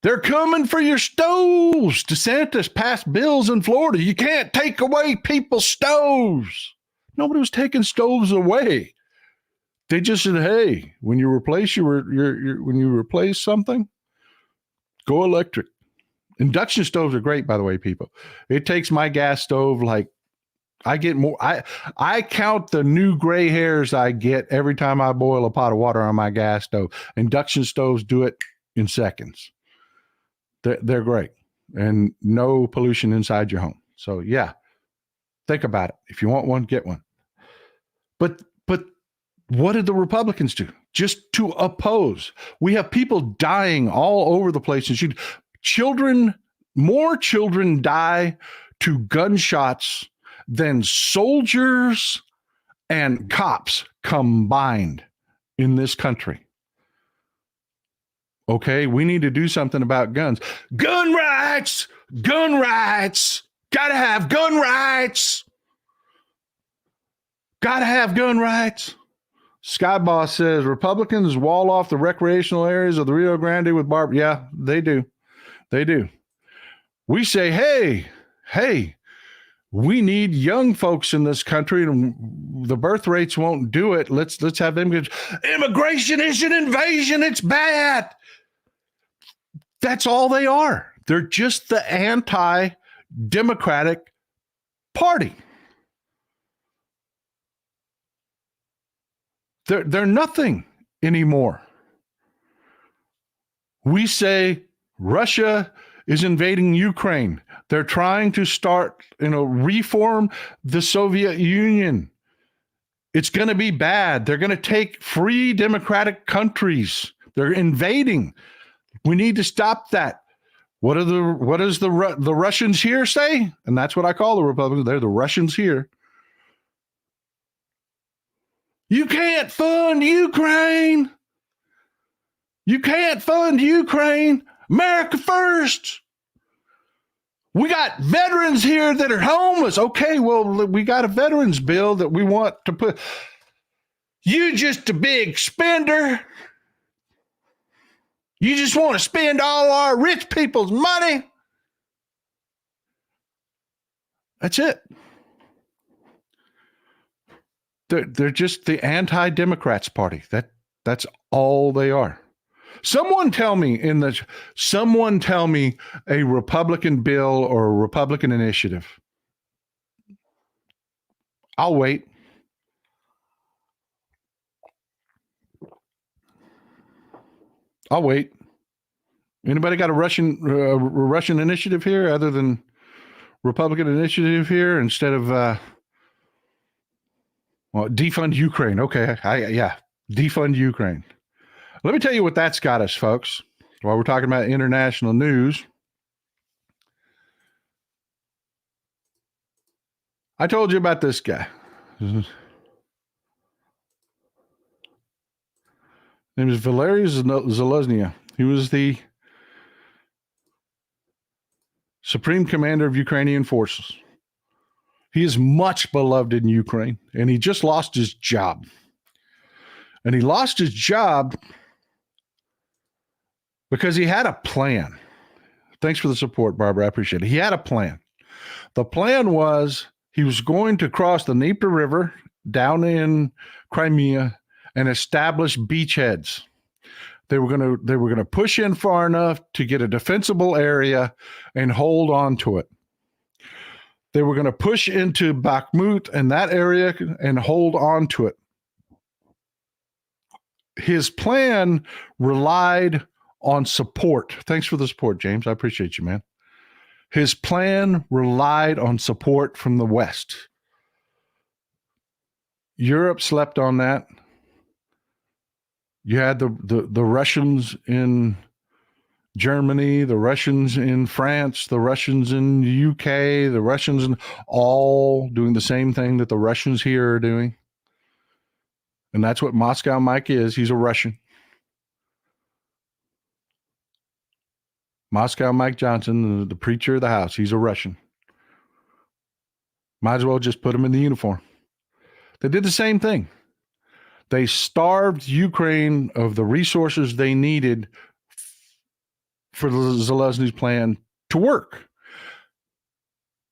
They're coming for your stoves. DeSantis passed bills in Florida. You can't take away people's stoves. Nobody was taking stoves away. They just said, "Hey, when you replace when you replace something, go electric." Induction stoves are great, by the way, people. It takes my gas stove like I get more. I count the new gray hairs I get every time I boil a pot of water on my gas stove. Induction stoves do it in seconds. They're great, and no pollution inside your home. So yeah, think about it. If you want one, get one. But what did the Republicans do? Just to oppose. We have people dying all over the place. And more children die to gunshots than soldiers and cops combined in this country. Okay, we need to do something about guns. Gun rights! Gun rights! Gotta have gun rights! Gotta have gun rights. Skyboss says Republicans wall off the recreational areas of the Rio Grande with barbed. Yeah, they do. They do. We say, hey, we need young folks in this country, and the birth rates won't do it. Let's have them. Immigration is an invasion. It's bad. That's all they are. They're just the anti-democratic party. They're nothing anymore. We say Russia is invading Ukraine. They're trying to start, reform the Soviet Union. It's going to be bad. They're going to take free democratic countries. They're invading. We need to stop that. What does the Russians here say? And that's what I call the Republicans. They're the Russians here. You can't fund Ukraine. You can't fund Ukraine. America first. We got veterans here that are homeless. Okay, well, we got a veterans bill that we want to put. You just a big spender. You just want to spend all our rich people's money. That's it. They're just the anti-Democrats party. That's all they are. Someone tell me a Republican bill or a Republican initiative. I'll wait. Anybody got a Russian initiative here other than Republican initiative here instead of defund Ukraine? Okay, defund Ukraine. Let me tell you what that's got us, folks. While we're talking about international news, I told you about this guy. His name is Valery Zaluzny. He was the Supreme Commander of Ukrainian forces. He is much beloved in Ukraine, and he just lost his job. And he lost his job because he had a plan. Thanks for the support, Barbara. I appreciate it. He had a plan. The plan was he was going to cross the Dnieper River down in Crimea and establish beachheads. They were going to push in far enough to get a defensible area and hold on to it. They were going to push into Bakhmut and that area and hold on to it. His plan relied on support. Thanks for the support, James. I appreciate you, man. His plan relied on support from the West. Europe slept on that. You had the Russians in Germany, the Russians in France, the Russians in the UK, the Russians all doing the same thing that the Russians here are doing. And that's what Moscow Mike is. He's a Russian. Moscow Mike Johnson, the preacher of the house, he's a Russian. Might as well just put him in the uniform. They did the same thing. They starved Ukraine of the resources they needed for Zelensky's plan to work.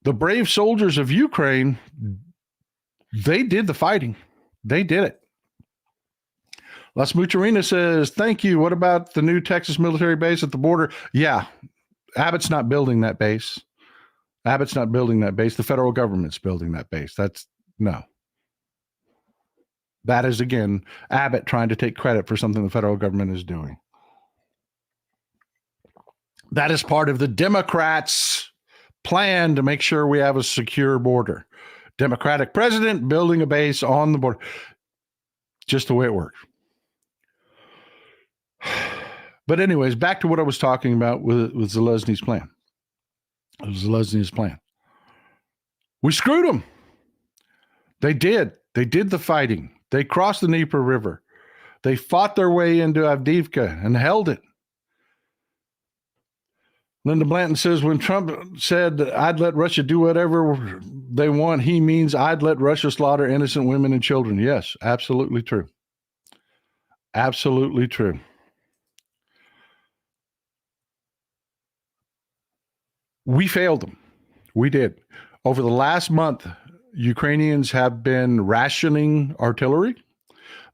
The brave soldiers of Ukraine, they did the fighting. They did it. Las Mucharina says, thank you. What about the new Texas military base at the border? Yeah, Abbott's not building that base. Abbott's not building that base. The federal government's building that base. No. That is, again, Abbott trying to take credit for something the federal government is doing. That is part of the Democrats' plan to make sure we have a secure border. Democratic president building a base on the border. Just the way it works. But anyways, back to what I was talking about with Zelensky's plan. Zelensky's plan. We screwed them. They did. They did the fighting. They crossed the Dnieper River. They fought their way into Avdiivka and held it. Linda Blanton says, when Trump said that I'd let Russia do whatever they want, he means I'd let Russia slaughter innocent women and children. Yes, absolutely true. Absolutely true. We failed them. We did. Over the last month, Ukrainians have been rationing artillery.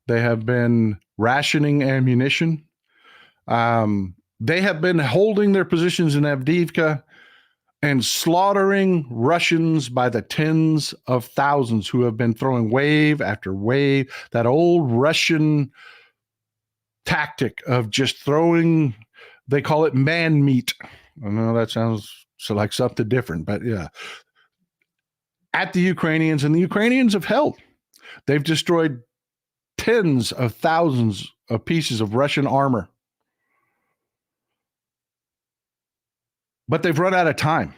They have been rationing ammunition. They have been holding their positions in Avdiivka and slaughtering Russians by the tens of thousands who have been throwing wave after wave. That old Russian tactic of just throwing, they call it man meat. I know that sounds like something different, but yeah. At the Ukrainians, and the Ukrainians have held. They've destroyed tens of thousands of pieces of Russian armor. But they've run out of time.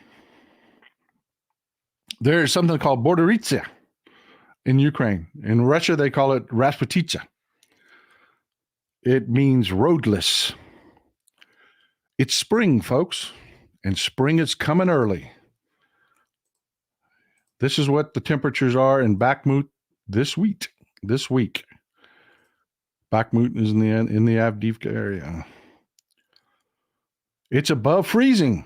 There's something called Borderitsa in Ukraine. In Russia, they call it Rasputitsa. It means roadless. It's spring, folks, and spring is coming early. This is what the temperatures are in Bakhmut this week. Bakhmut is in the Avdiivka area. It's above freezing.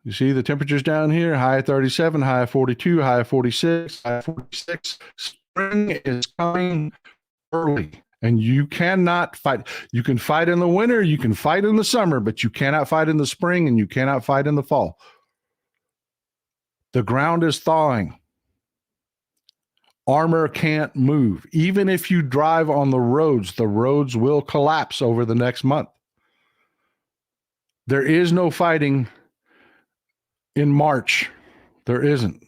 You see the temperatures down here, high of 37, high of 42, high of 46, high of 46. Spring is coming early, and you cannot fight. You can fight in the winter, you can fight in the summer, but you cannot fight in the spring, and you cannot fight in the fall. The ground is thawing. Armor can't move. Even if you drive on the roads will collapse over the next month. There is no fighting in March. There isn't.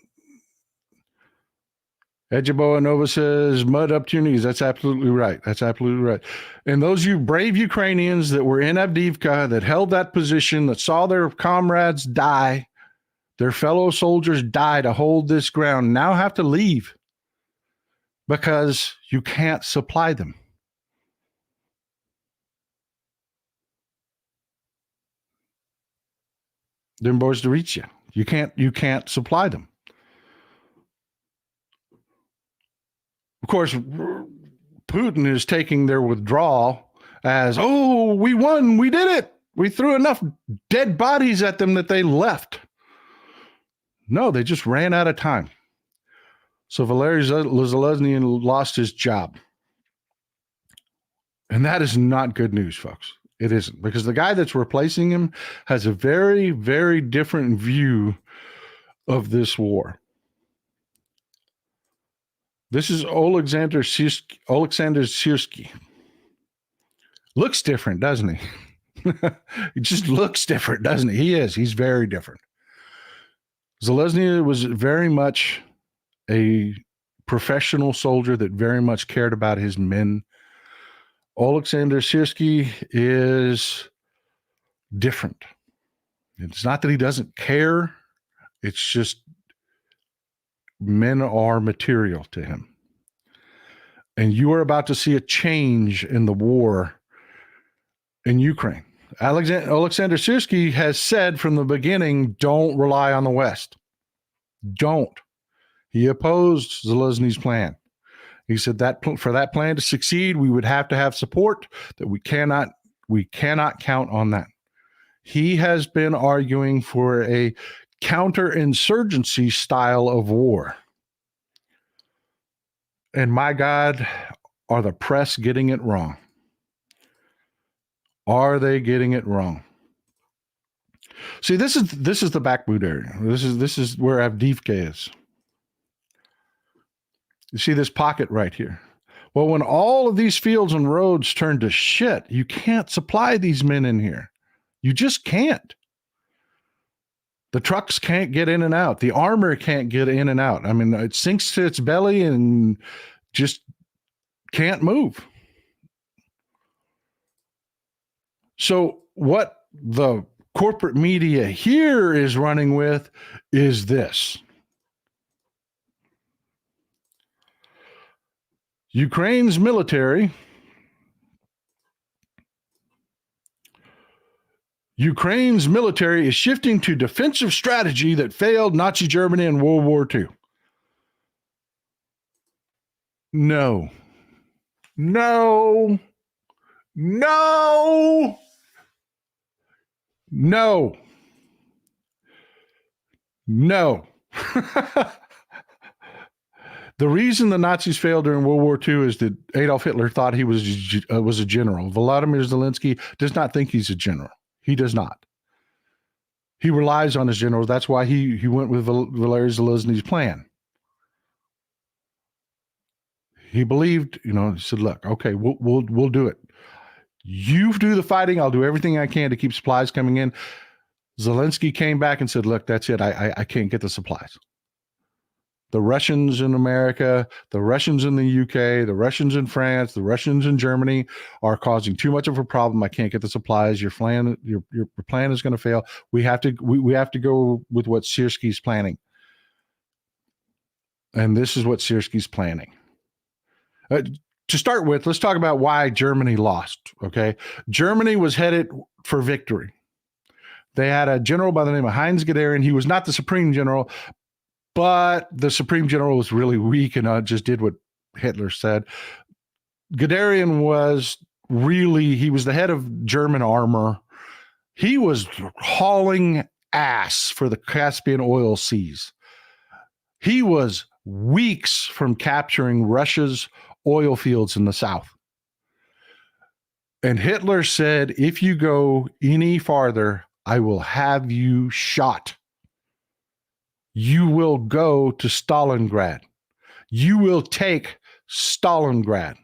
Ejiboa Nova says, mud up to your knees. That's absolutely right. That's absolutely right. And those you brave Ukrainians that were in Avdiivka, that held that position, that saw their comrades die, their fellow soldiers die to hold this ground, now have to leave because you can't supply them. Then boys to reach you. You can't supply them. Of course, Putin is taking their withdrawal as, oh, we won, we did it. We threw enough dead bodies at them that they left. No, they just ran out of time. So Valery Zelensky lost his job. And that is not good news, folks. It isn't, because the guy that's replacing him has a very, very different view of this war. This is Alexander Syrski. Looks different, doesn't he? He just looks different, doesn't he? He is. He's very different. Zelensky was very much a professional soldier that very much cared about his men. Alexander Syrski is different. It's not that he doesn't care. It's just men are material to him. And you are about to see a change in the war in Ukraine. Alexander Syrski has said from the beginning, don't rely on the West. Don't. He opposed Zelensky's plan. He said that for that plan to succeed, we would have to have support, that we cannot count on that. He has been arguing for a counterinsurgency style of war. And my God, are the press getting it wrong? Are they getting it wrong? See, this is the Bakhmut area. This is where Avdiivka is. You see this pocket right here. Well, when all of these fields and roads turn to shit, you can't supply these men in here. You just can't. The trucks can't get in and out. The armor can't get in and out. I mean, it sinks to its belly and just can't move. So what the corporate media here is running with is this. Ukraine's military is shifting to defensive strategy that failed Nazi Germany in World War II. No. No. No. No. No. The reason the Nazis failed during World War II is that Adolf Hitler thought he was a general. Volodymyr Zelensky does not think he's a general. He does not. He relies on his generals. That's why he went with Valery Zelensky's plan. He believed, he said, look, okay, we'll do it. You do the fighting. I'll do everything I can to keep supplies coming in. Zelensky came back and said, look, that's it. I can't get the supplies. The Russians in America, the Russians in the UK, the Russians in France, the Russians in Germany are causing too much of a problem. I can't get the supplies. Your plan is going to fail. We have to go with what Syrski's planning. And this is what Syrski's planning. To start with, let's talk about why Germany lost, okay? Germany was headed for victory. They had a general by the name of Heinz Guderian. He was not the supreme general, but the supreme general was really weak and just did what Hitler said. Guderian was he was the head of German armor. He was hauling ass for the Caspian oil seas. He was weeks from capturing Russia's oil fields in the south. And Hitler said, if you go any farther, I will have you shot. You will go to Stalingrad. You will take Stalingrad.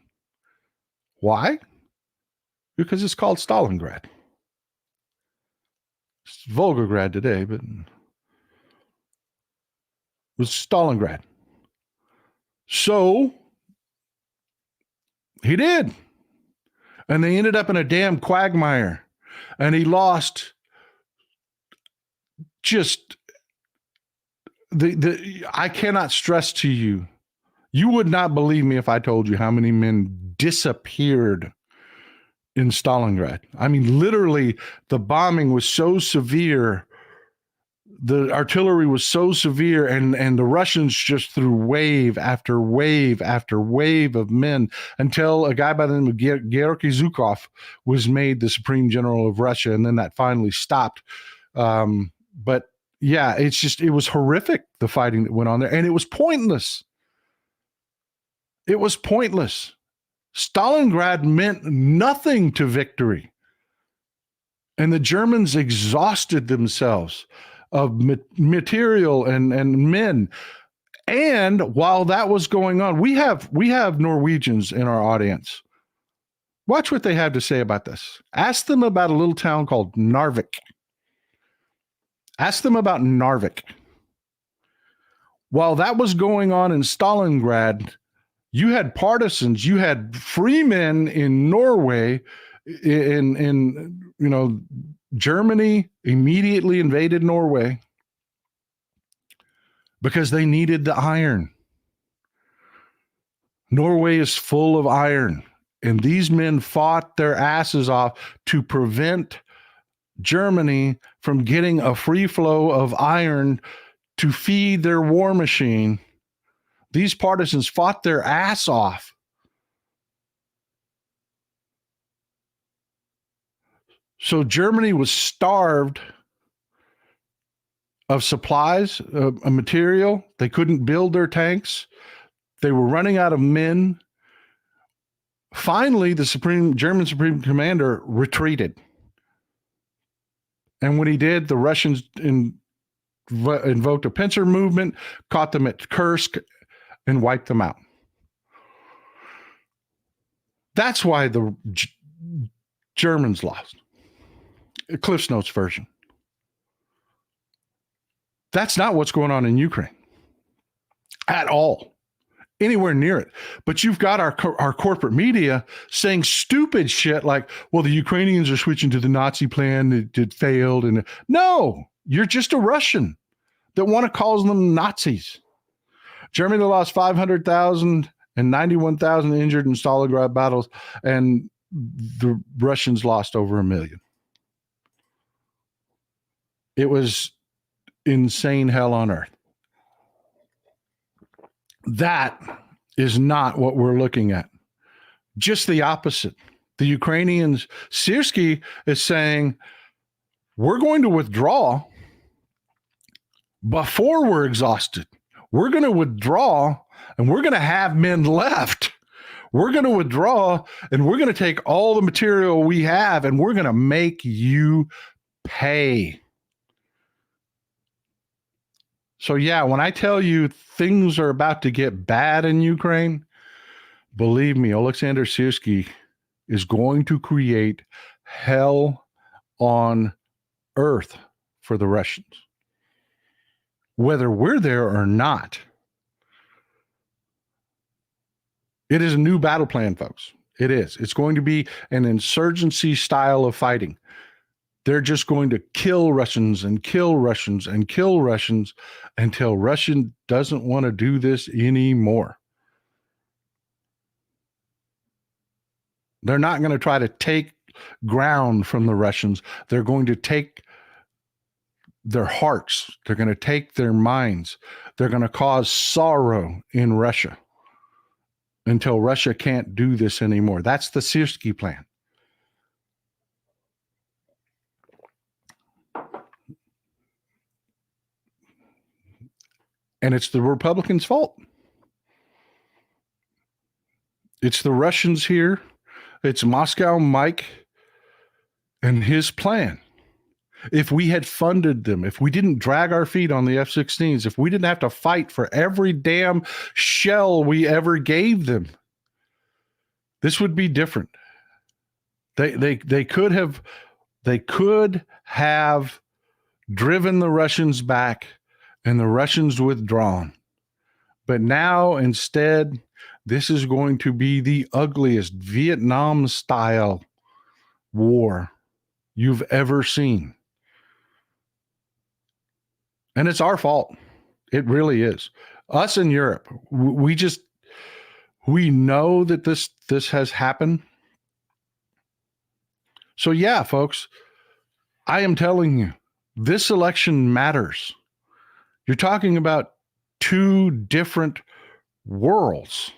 Why? Because it's called Stalingrad. It's Volgograd today, but it was Stalingrad. So he did. And they ended up in a damn quagmire. And he lost just I cannot stress to you. You would not believe me if I told you how many men disappeared in Stalingrad. I mean, literally, the bombing was so severe, the artillery was so severe, and the Russians just threw wave after wave after wave of men until a guy by the name of Georgy Zhukov was made the Supreme General of Russia, and then that finally stopped. But yeah, it was horrific, the fighting that went on there, and it was pointless. It was pointless. Stalingrad meant nothing to victory. And the Germans exhausted themselves of material and men. And while that was going on, we have Norwegians in our audience. Watch what they have to say about this. Ask them about a little town called Narvik. Ask them about Narvik. While that was going on in Stalingrad, you had partisans, you had free men in Norway, Germany immediately invaded Norway. because they needed the iron. Norway is full of iron, and these men fought their asses off to prevent Germany from getting a free flow of iron to feed their war machine. These partisans fought their ass off. So Germany was starved of supplies, of material. They couldn't build their tanks. They were running out of men. Finally, the German Supreme Commander retreated. And when he did, the Russians invoked a pincer movement, caught them at Kursk, and wiped them out. That's why the Germans lost. Cliff's Notes version. That's not what's going on in Ukraine at all, anywhere near it. But you've got our corporate media saying stupid shit like, well, the Ukrainians are switching to the Nazi plan. It failed. And no, you're just a Russian that want to call them Nazis. Germany lost 500,000 and 91,000 injured in Stalingrad battles, and the Russians lost over 1 million. It was insane hell on earth. That is not what we're looking at. Just the opposite. The Ukrainians, Syrskyi is saying, we're going to withdraw before we're exhausted. We're going to withdraw, and we're going to have men left. We're going to withdraw, and we're going to take all the material we have, and we're going to make you pay. So, yeah, when I tell you things are about to get bad in Ukraine, believe me, Alexander Syrskyi is going to create hell on earth for the Russians, whether we're there or not. It is a new battle plan, folks. It is. It's going to be an insurgency style of fighting. They're just going to kill Russians and kill Russians and kill Russians until Russia doesn't want to do this anymore. They're not going to try to take ground from the Russians. They're going to take their hearts. They're going to take their minds. They're going to cause sorrow in Russia until Russia can't do this anymore. That's the Syrskyi plan. And it's the Republicans' fault. It's the Russians here. It's Moscow Mike and his plan. If we had funded them, if we didn't drag our feet on the F-16s, if we didn't have to fight for every damn shell we ever gave them, this would be different. They could have driven the Russians back and the Russians withdrawn. But now instead, this is going to be the ugliest Vietnam-style war you've ever seen. And it's our fault. It really is. Us in Europe, we know that this has happened. So yeah, folks, I am telling you, this election matters. You're talking about two different worlds.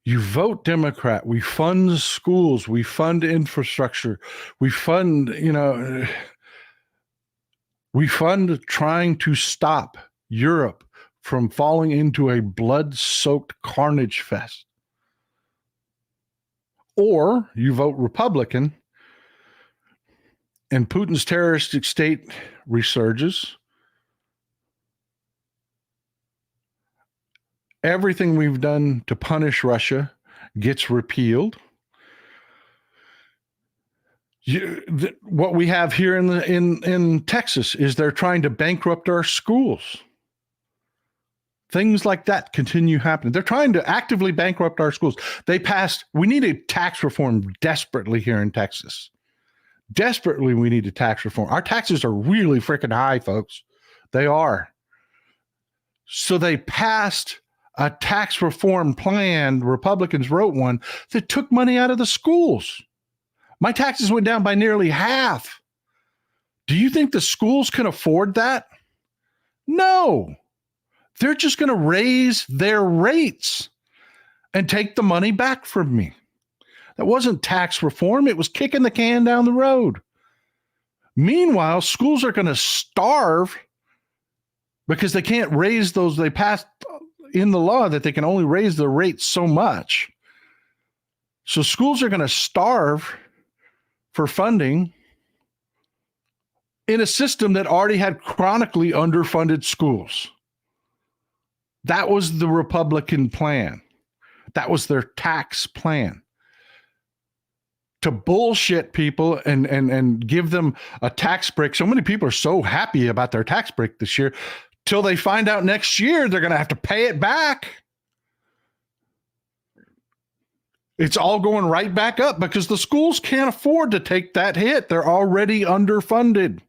You vote Democrat. We fund schools. We fund infrastructure. We fund, trying to stop Europe from falling into a blood-soaked carnage fest. Or you vote Republican and Putin's terroristic state resurges. Everything we've done to punish Russia gets repealed. What we have here in Texas is they're trying to bankrupt our schools. Things like that continue happening. They're trying to actively bankrupt our schools. We needed tax reform desperately here in Texas. Desperately, we needed tax reform. Our taxes are really freaking high, folks. They are. So they passed a tax reform plan. Republicans wrote one that took money out of the schools. My taxes went down by nearly half. Do you think the schools can afford that? No. They're just going to raise their rates and take the money back from me. That wasn't tax reform. It was kicking the can down the road. Meanwhile, schools are going to starve because they can't raise those. They passed in the law that they can only raise the rates so much. So schools are going to starve for funding in a system that already had chronically underfunded schools. That was the Republican plan. That was their tax plan. To bullshit people and give them a tax break. So many people are so happy about their tax break this year till they find out next year they're going to have to pay it back. It's all going right back up because the schools can't afford to take that hit. They're already underfunded.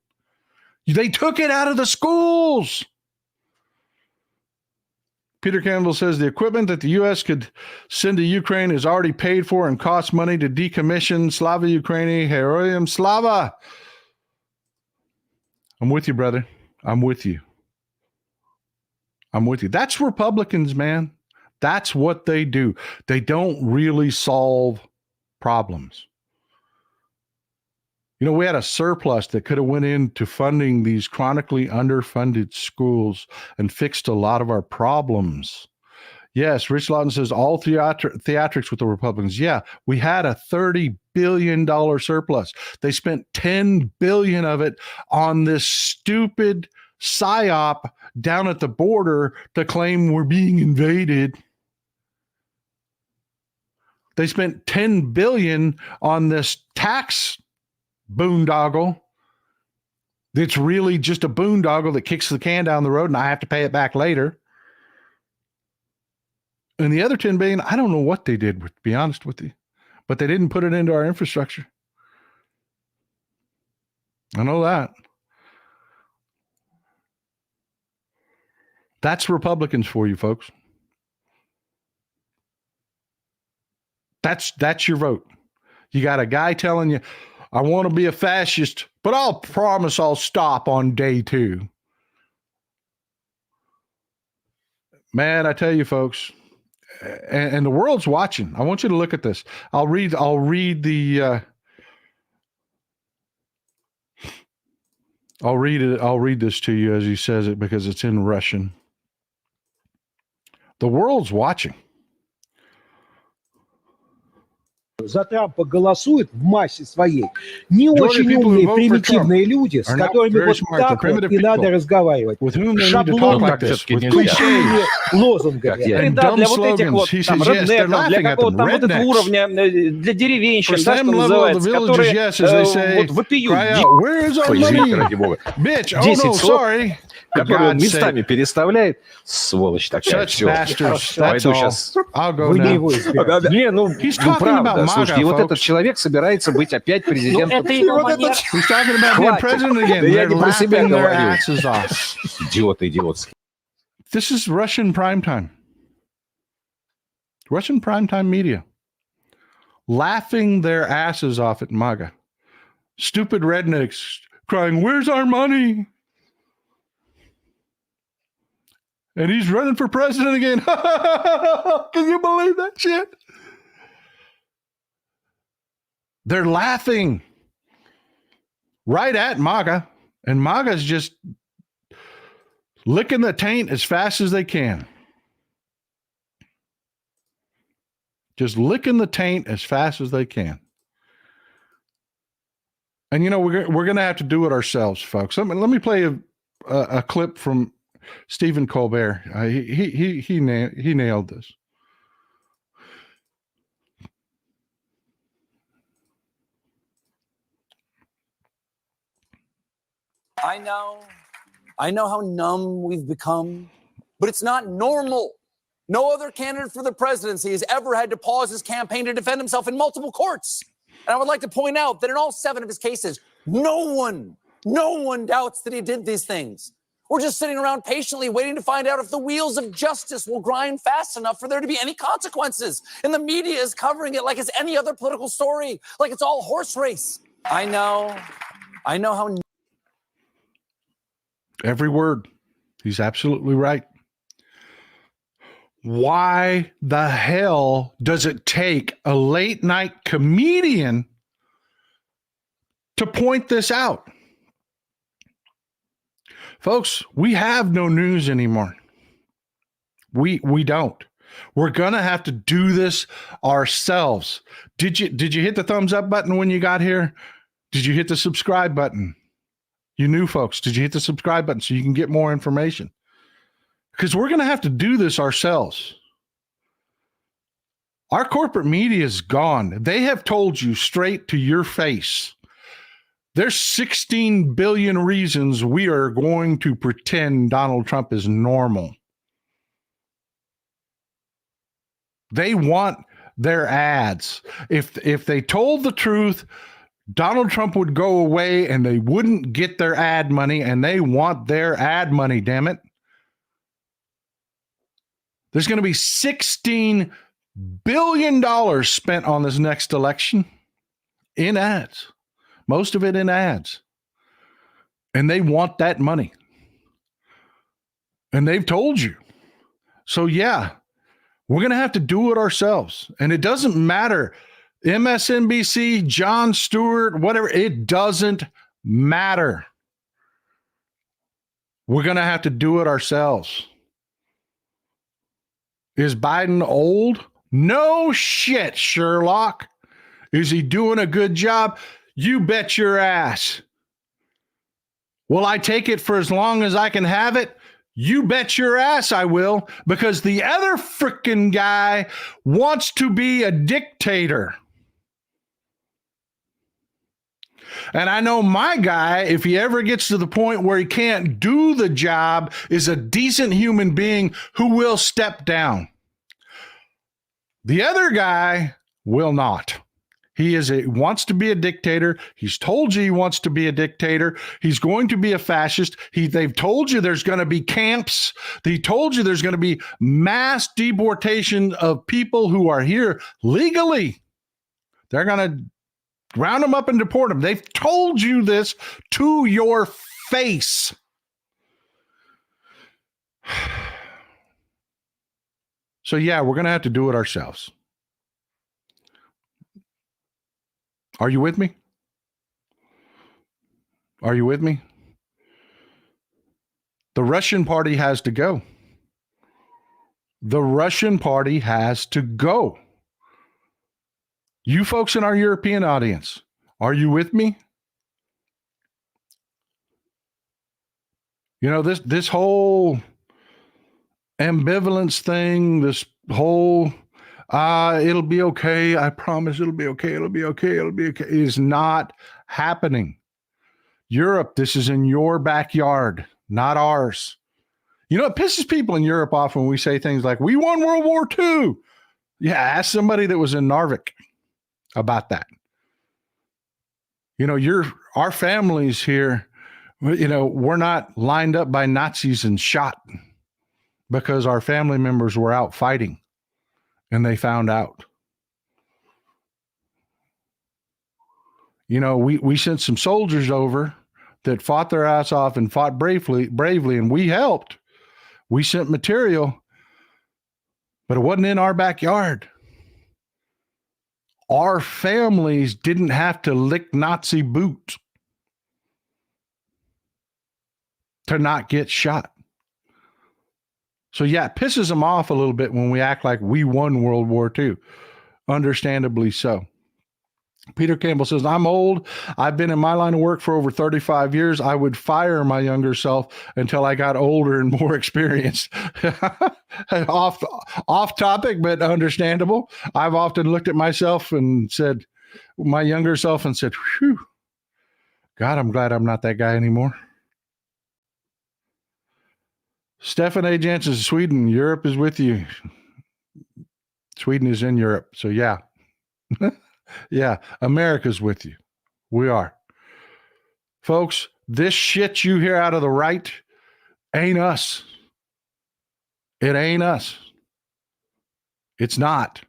They took it out of the schools. Peter Campbell says the equipment that the U.S. could send to Ukraine is already paid for and costs money to decommission. Slava Ukraini, Heroyam Slava. I'm with you, brother. I'm with you. I'm with you. That's Republicans, man. That's what they do. They don't really solve problems. You know, we had a surplus that could have went into funding these chronically underfunded schools and fixed a lot of our problems. Yes, Rich Lawton says all theatrics with the Republicans. Yeah, we had a $30 billion surplus. They spent $10 billion of it on this stupid psyop down at the border to claim we're being invaded. They spent $10 billion on this tax boondoggle. It's really just a boondoggle that kicks the can down the road and I have to pay it back later. And the other $10 billion, I don't know what they did, to be honest with you, but they didn't put it into our infrastructure. I know that. That's Republicans for you, folks. That's your vote. You got a guy telling you, I want to be a fascist, but I'll promise I'll stop on day 2. Man, I tell you, folks, and the world's watching. I want you to look at this. I'll read this to you as he says it because it's in Russian. The world's watching. За Трампа голосуют в массе своей не очень умные, примитивные люди, с которыми вот так вот и надо разговаривать. Шаблонными лозунгами. Да, для вот этих вот там реднеков, для какого-то там вот этого уровня, для деревенщин, да, что называется, которые вот вопиют. Bitch, oh no, sorry. Который он местами переставляет. Сволочь такая. Все. Пойду сейчас. Не, ну правда. Слушайте, и вот этот человек собирается быть опять президентом. Это его манера. Да я не про себя говорю. Идиоты идиотские. This is Russian primetime. Russian primetime media. Laughing their asses off at MAGA. Stupid rednecks crying, where's our money? And he's running for president again. Can you believe that shit? They're laughing right at MAGA. And MAGA's just licking the taint as fast as they can. Just licking the taint as fast as they can. And, you know, we're going to have to do it ourselves, folks. Let me play a clip from Stephen Colbert. He nailed this. I know how numb we've become, but it's not normal. No other candidate for the presidency has ever had to pause his campaign to defend himself in multiple courts. And I would like to point out that in all 7 of his cases, no one doubts that he did these things. We're just sitting around patiently waiting to find out if the wheels of justice will grind fast enough for there to be any consequences. And the media is covering it like it's any other political story, like it's all horse race. I know how... Every word. He's absolutely right. Why the hell does it take a late night comedian to point this out? Folks, we have no news anymore. We don't. We're going to have to do this ourselves. Did you hit the thumbs up button when you got here? Did you hit the subscribe button? You new folks, did you hit the subscribe button so you can get more information? Because we're going to have to do this ourselves. Our corporate media is gone. They have told you straight to your face. There's 16 billion reasons we are going to pretend Donald Trump is normal. They want their ads. If they told the truth, Donald Trump would go away and they wouldn't get their ad money, and they want their ad money, damn it. There's going to be $16 billion spent on this next election in ads. Most of it in ads. And they want that money. And they've told you. So yeah, we're going to have to do it ourselves. And it doesn't matter. MSNBC, Jon Stewart, whatever, it doesn't matter. We're going to have to do it ourselves. Is Biden old? No shit, Sherlock. Is he doing a good job? You bet your ass. Will I take it for as long as I can have it? You bet your ass I will, because the other frickin' guy wants to be a dictator. And I know my guy, if he ever gets to the point where he can't do the job, is a decent human being who will step down. The other guy will not. He wants to be a dictator. He's told you he wants to be a dictator. He's going to be a fascist. They've told you there's going to be camps. They told you there's going to be mass deportation of people who are here legally. They're going to round them up and deport them. They've told you this to your face. So yeah, we're going to have to do it ourselves. Are you with me? Are you with me? The Russian party has to go. The Russian party has to go. You folks in our European audience, are you with me? You know, this whole ambivalence thing, this whole it'll be okay, I promise it'll be okay, it'll be okay, it'll be okay, is not happening. Europe, this is in your backyard, not ours. You know, it pisses people in Europe off when we say things like, we won World War II. Yeah, ask somebody that was in Narvik about that. You know, our families here, you know, we're not lined up by Nazis and shot because our family members were out fighting. And they found out. You know, we sent some soldiers over that fought their ass off and fought bravely, and we helped. We sent material, but it wasn't in our backyard. Our families didn't have to lick Nazi boots to not get shot. So yeah, it pisses them off a little bit when we act like we won World War II. Understandably so. Peter Campbell says, I'm old. I've been in my line of work for over 35 years. I would fire my younger self until I got older and more experienced. Off topic, but understandable. I've often looked at myself and said, my younger self, and said, whew, God, I'm glad I'm not that guy anymore. Stefan A. Jansen, Sweden, Europe is with you. Sweden is in Europe. So yeah. Yeah, America's with you. We are. Folks, this shit you hear out of the right, Ain't us. It ain't us. It's not.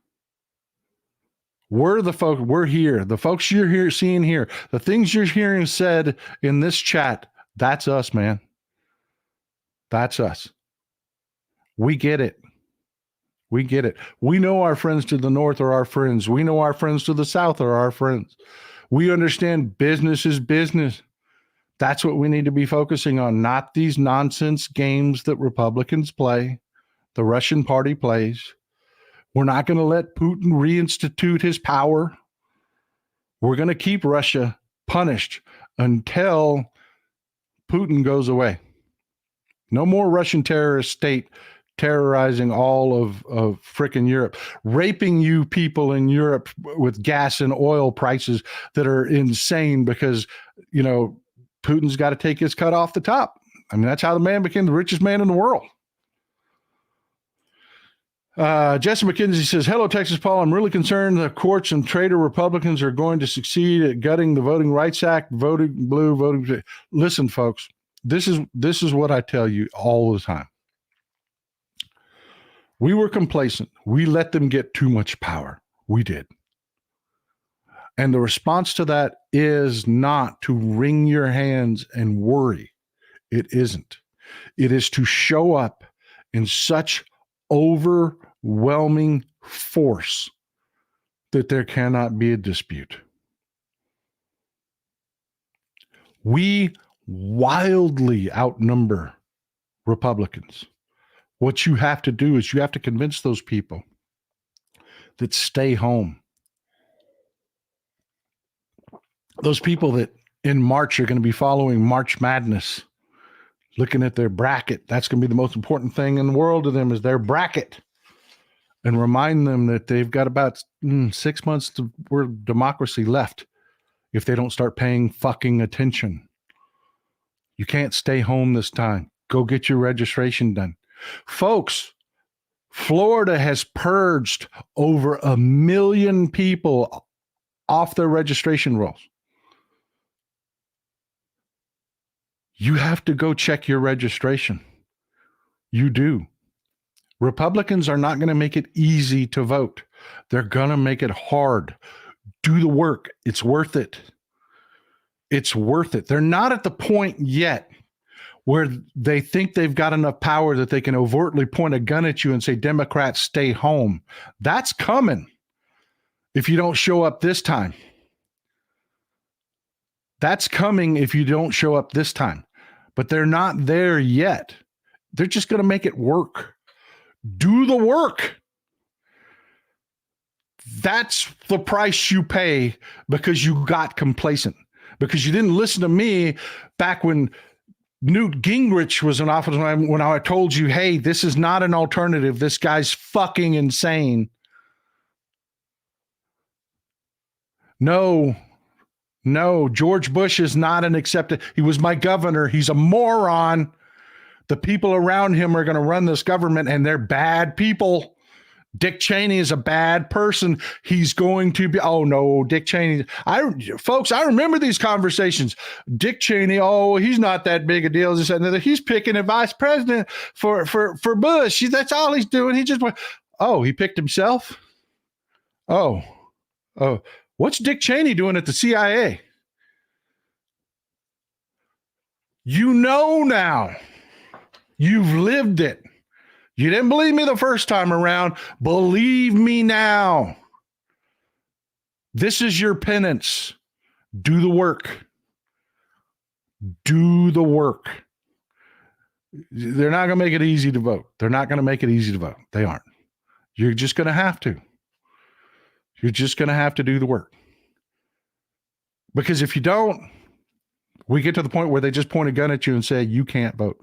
We're the folks. We're here. The folks you're here seeing here, the things you're hearing said in this chat, that's us, man. That's us. We get it. We get it. We know our friends to the north are our friends. We know our friends to the south are our friends. We understand business is business. That's what we need to be focusing on, not these nonsense games that Republicans play, the Russian party plays. We're not going to let Putin reinstitute his power. We're going to keep Russia punished until Putin goes away. No more Russian terrorist state terrorizing all of frickin' Europe, raping you people in Europe with gas and oil prices that are insane because, you know, Putin's got to take his cut off the top. I mean, that's how the man became the richest man in the world. Jesse McKenzie says, hello, Texas Paul. I'm really concerned the courts and traitor Republicans are going to succeed at gutting the Voting Rights Act, voting blue, voting. Listen, folks, this is what I tell you all the time. We were complacent. We let them get too much power. We did. And the response to that is not to wring your hands and worry. It isn't. It is to show up in such overwhelming force that there cannot be a dispute. We wildly outnumber Republicans. What you have to do is you have to convince those people that stay home. Those people that in March are going to be following March Madness, looking at their bracket. That's going to be the most important thing in the world to them is their bracket. And remind them that they've got about 6 months to democracy left if they don't start paying fucking attention. You can't stay home this time. Go get your registration done. Folks, Florida has purged over 1 million people off their registration rolls. You have to go check your registration. You do. Republicans are not going to make it easy to vote. They're going to make it hard. Do the work. It's worth it. It's worth it. They're not at the point yet where they think they've got enough power that they can overtly point a gun at you and say, Democrats, stay home. That's coming if you don't show up this time. That's coming if you don't show up this time. But they're not there yet. They're just going to make it work. Do the work. That's the price you pay because you got complacent, because you didn't listen to me back when Newt Gingrich was in office, when I told you, hey, this is not an alternative. This guy's fucking insane. No, George Bush is not an accepted. He was my governor. He's a moron. The people around him are going to run this government, and they're bad people. Dick Cheney is a bad person. He's going to be, oh no, Dick Cheney. Folks, I remember these conversations. Dick Cheney, oh, he's not that big a deal. He's picking a vice president for Bush. That's all he's doing. He picked himself? Oh, what's Dick Cheney doing at the CIA? You know now. You've lived it. You didn't believe me the first time around. Believe me now. This is your penance. Do the work. Do the work. They're not going to make it easy to vote. They're not going to make it easy to vote. They aren't. You're just going to have to. You're just going to have to do the work. Because if you don't, we get to the point where they just point a gun at you and say, you can't vote.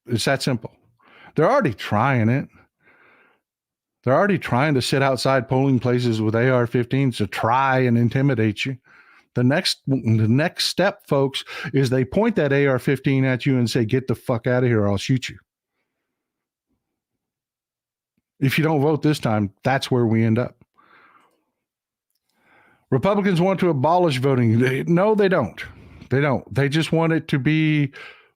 It's that simple. They're already trying it. They're already trying to sit outside polling places with AR-15s to try and intimidate you. The next step, folks, is they point that AR-15 at you and say, get the fuck out of here or I'll shoot you. If you don't vote this time, that's where we end up. Republicans want to abolish voting. No, they don't. They don't. They just want it to be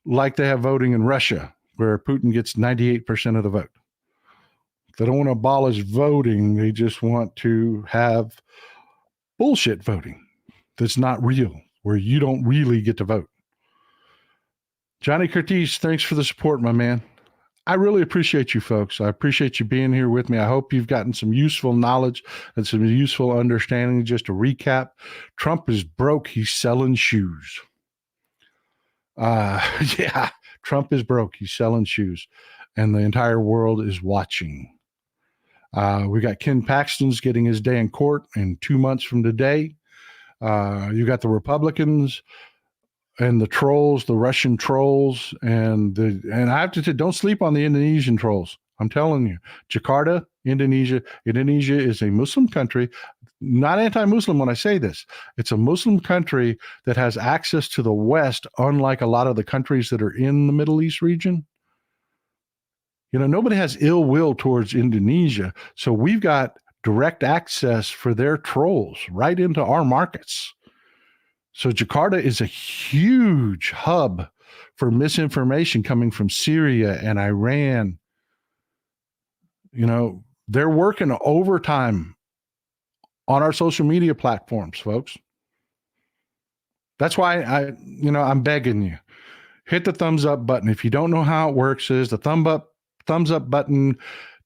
like they have voting in Russia, where Putin gets 98% of the vote. They don't want to abolish voting. They just want to have bullshit voting that's not real, where you don't really get to vote. Johnny Curtis, thanks for the support, my man. I really appreciate you folks. I appreciate you being here with me. I hope you've gotten some useful knowledge and some useful understanding. Just to recap, Trump is broke. He's selling shoes. Yeah, Trump is broke. He's selling shoes. And the entire world is watching. We got Ken Paxton's getting his day in court in 2 months from today. You got the Republicans and the trolls, the Russian trolls, and I have to say, don't sleep on the Indonesian trolls. I'm telling you, Jakarta, Indonesia. Indonesia is a Muslim country, not anti-Muslim when I say this. It's a Muslim country that has access to the West, unlike a lot of the countries that are in the Middle East region. You know, nobody has ill will towards Indonesia, so we've got direct access for their trolls right into our markets. So Jakarta is a huge hub for misinformation coming from Syria and Iran. You know, they're working overtime on our social media platforms, folks. That's why I'm begging you, hit the thumbs up button. If you don't know how it works, is the thumbs up button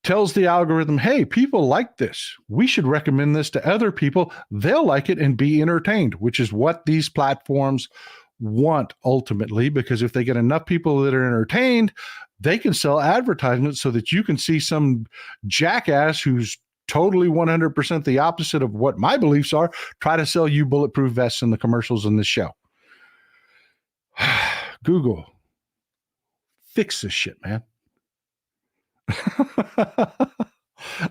tells the algorithm, hey, people like this. We should recommend this to other people. They'll like it and be entertained, which is what these platforms want ultimately, because if they get enough people that are entertained, they can sell advertisements so that you can see some jackass who's totally 100% the opposite of what my beliefs are, try to sell you bulletproof vests in the commercials in this show. Google, fix this shit, man.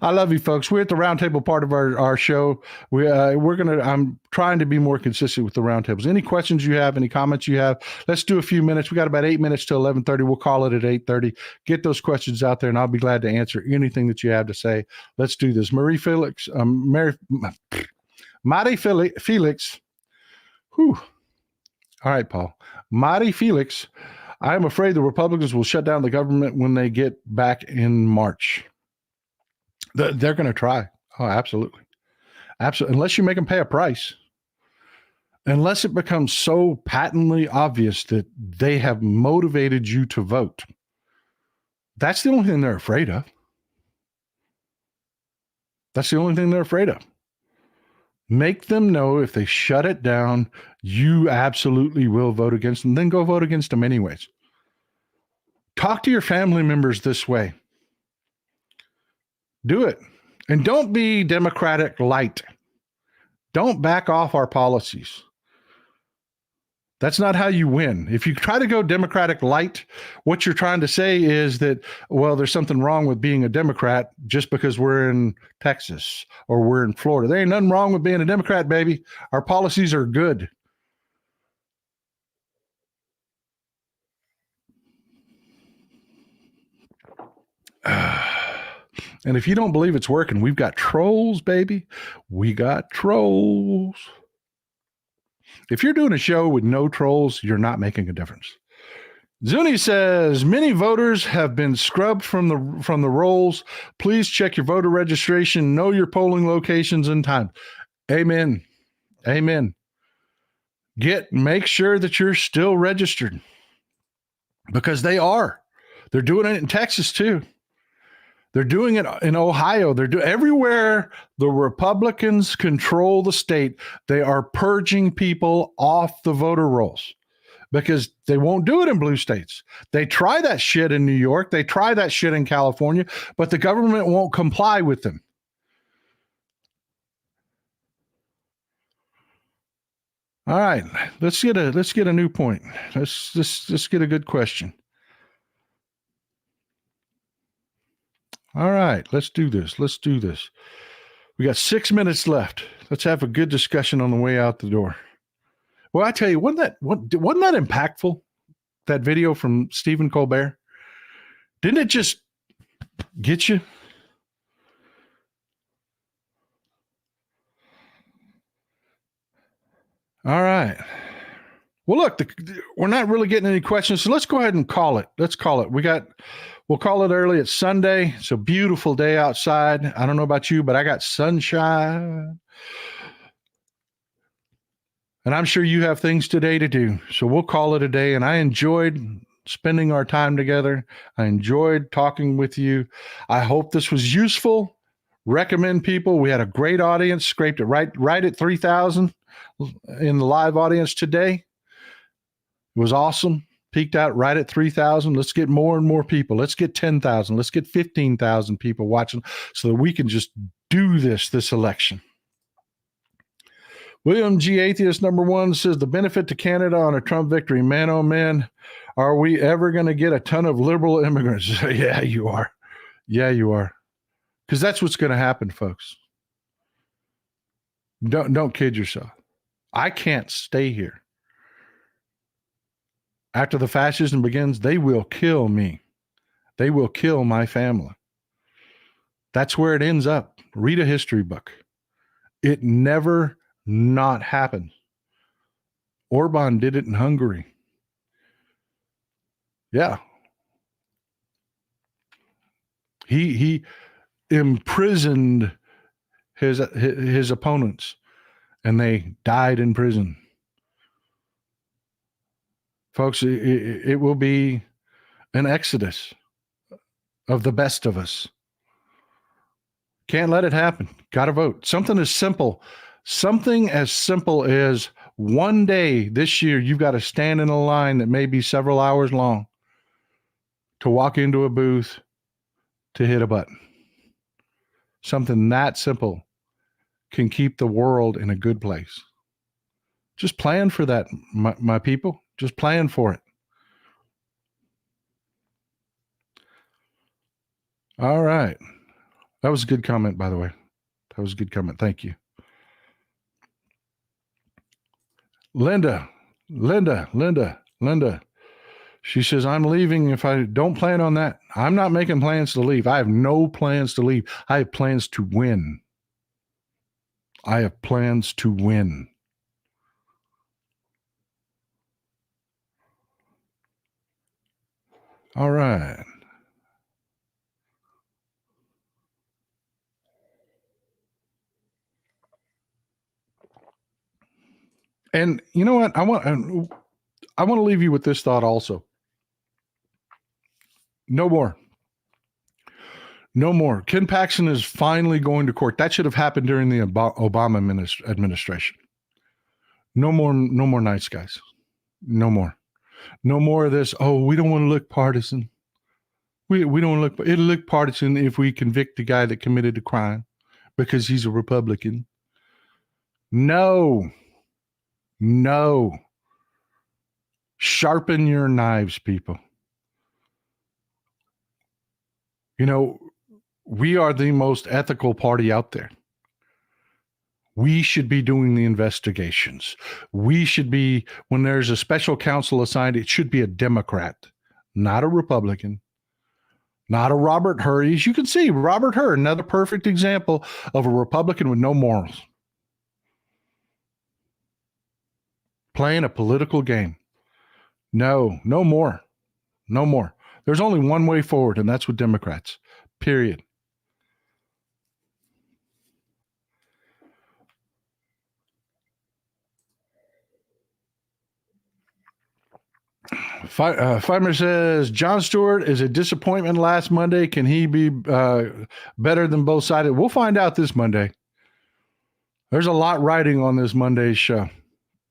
I love you folks. We're at the roundtable part of our show. I'm trying to be more consistent with the roundtables. Any questions you have, any comments you have, let's do a few minutes. We got about 8 minutes to 11:30. We'll call it at 8:30. Get those questions out there and I'll be glad to answer anything that you have to say. Let's do this. Mari Felix. Whew. All right, Paul. Mari Felix. I am afraid the Republicans will shut down the government when they get back in March. They're going to try. Oh, absolutely. Absolutely. Unless you make them pay a price. Unless it becomes so patently obvious that they have motivated you to vote. That's the only thing they're afraid of. That's the only thing they're afraid of. Make them know if they shut it down, you absolutely will vote against them. Then go vote against them anyways. Talk to your family members this way. Do it. And don't be Democratic light. Don't back off our policies. That's not how you win. If you try to go Democratic light, what you're trying to say is that, well, there's something wrong with being a Democrat just because we're in Texas or we're in Florida. There ain't nothing wrong with being a Democrat, baby. Our policies are good. And if you don't believe it's working, we've got trolls, baby. We got trolls. If you're doing a show with no trolls, you're not making a difference. Zuni says, many voters have been scrubbed from the rolls. Please check your voter registration, know your polling locations and time. Amen. Amen. Make sure that you're still registered, because they are. They're doing it in Texas too. They're doing it in Ohio. Everywhere the Republicans control the state, they are purging people off the voter rolls because they won't do it in blue states. They try that shit in New York. They try that shit in California, but the government won't comply with them. All right, let's get a new point. Let's get a good question. All right, let's do this. We got 6 minutes left. Let's have a good discussion on the way out the door. Well, I tell you, wasn't that impactful, that video from Stephen Colbert? Didn't it just get you? All right. Well, look, we're not really getting any questions, so let's go ahead and call it. Let's call it. We'll call it early. It's Sunday. It's a beautiful day outside. I don't know about you, but I got sunshine. And I'm sure you have things today to do. So we'll call it a day. And I enjoyed spending our time together. I enjoyed talking with you. I hope this was useful. Recommend people. We had a great audience. Scraped it right at 3,000 in the live audience today. It was awesome. Peaked out right at 3,000. Let's get more and more people. Let's get 10,000. Let's get 15,000 people watching so that we can just do this election. William G. Atheist #1 says, the benefit to Canada on a Trump victory. Man, oh man, are we ever going to get a ton of liberal immigrants? Yeah, you are. Yeah, you are. Because that's what's going to happen, folks. Don't kid yourself. I can't stay here. After the fascism begins, they will kill me. They will kill my family. That's where it ends up. Read a history book. It never not happened. Orban did it in Hungary. Yeah. He imprisoned his opponents, and they died in prison. Folks, it will be an exodus of the best of us. Can't let it happen. Got to vote. Something as simple as one day this year, you've got to stand in a line that may be several hours long to walk into a booth to hit a button. Something that simple can keep the world in a good place. Just plan for that, my people. Just plan for it. All right. That was a good comment, by the way. That was a good comment. Thank you. Linda. She says, I'm leaving if I don't plan on that. I'm not making plans to leave. I have no plans to leave. I have plans to win. I have plans to win. All right. And you know what? I want to leave you with this thought also. No more. No more. Ken Paxton is finally going to court. That should have happened during the Obama administration. No more nice guys. No more. No more of this. Oh, we don't want to look partisan. We don't want to look. It'll look partisan if we convict the guy that committed a crime because he's a Republican. No. Sharpen your knives, people. You know, we are the most ethical party out there. We should be doing the investigations. We should be, when there's a special counsel assigned, it should be a Democrat, not a Republican, not a Robert Hur. As you can see, Robert Hur, another perfect example of a Republican with no morals. Playing a political game. No more. No more. There's only one way forward, and that's with Democrats. Period. Fimer says, Jon Stewart is a disappointment last Monday. Can he be better than both sided? We'll find out this Monday. There's a lot riding on this Monday's show.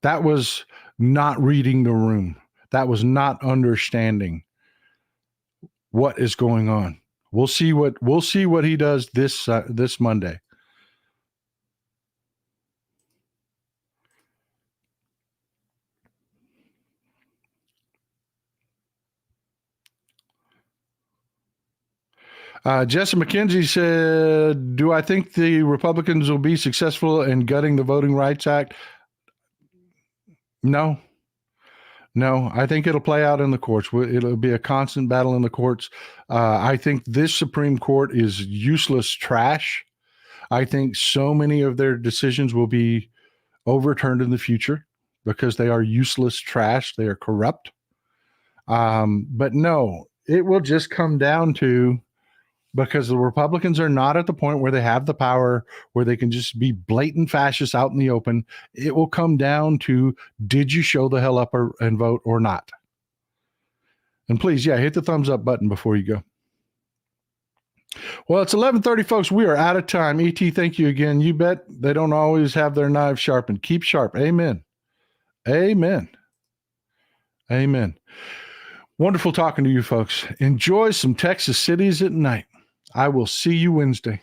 That was not reading the room. That was not understanding what is going on. We'll see what he does this Monday. Jesse McKenzie said, do I think the Republicans will be successful in gutting the Voting Rights Act? No. I think it'll play out in the courts. It'll be a constant battle in the courts. I think this Supreme Court is useless trash. I think so many of their decisions will be overturned in the future because they are useless trash. They are corrupt. But no, it will just come down to, because the Republicans are not at the point where they have the power, where they can just be blatant fascists out in the open. It will come down to, did you show the hell up and vote or not? And please, hit the thumbs up button before you go. Well, it's 11:30, folks. We are out of time. E.T., thank you again. You bet they don't always have their knives sharpened. Keep sharp. Amen. Amen. Amen. Wonderful talking to you, folks. Enjoy some Texas cities at night. I will see you Wednesday.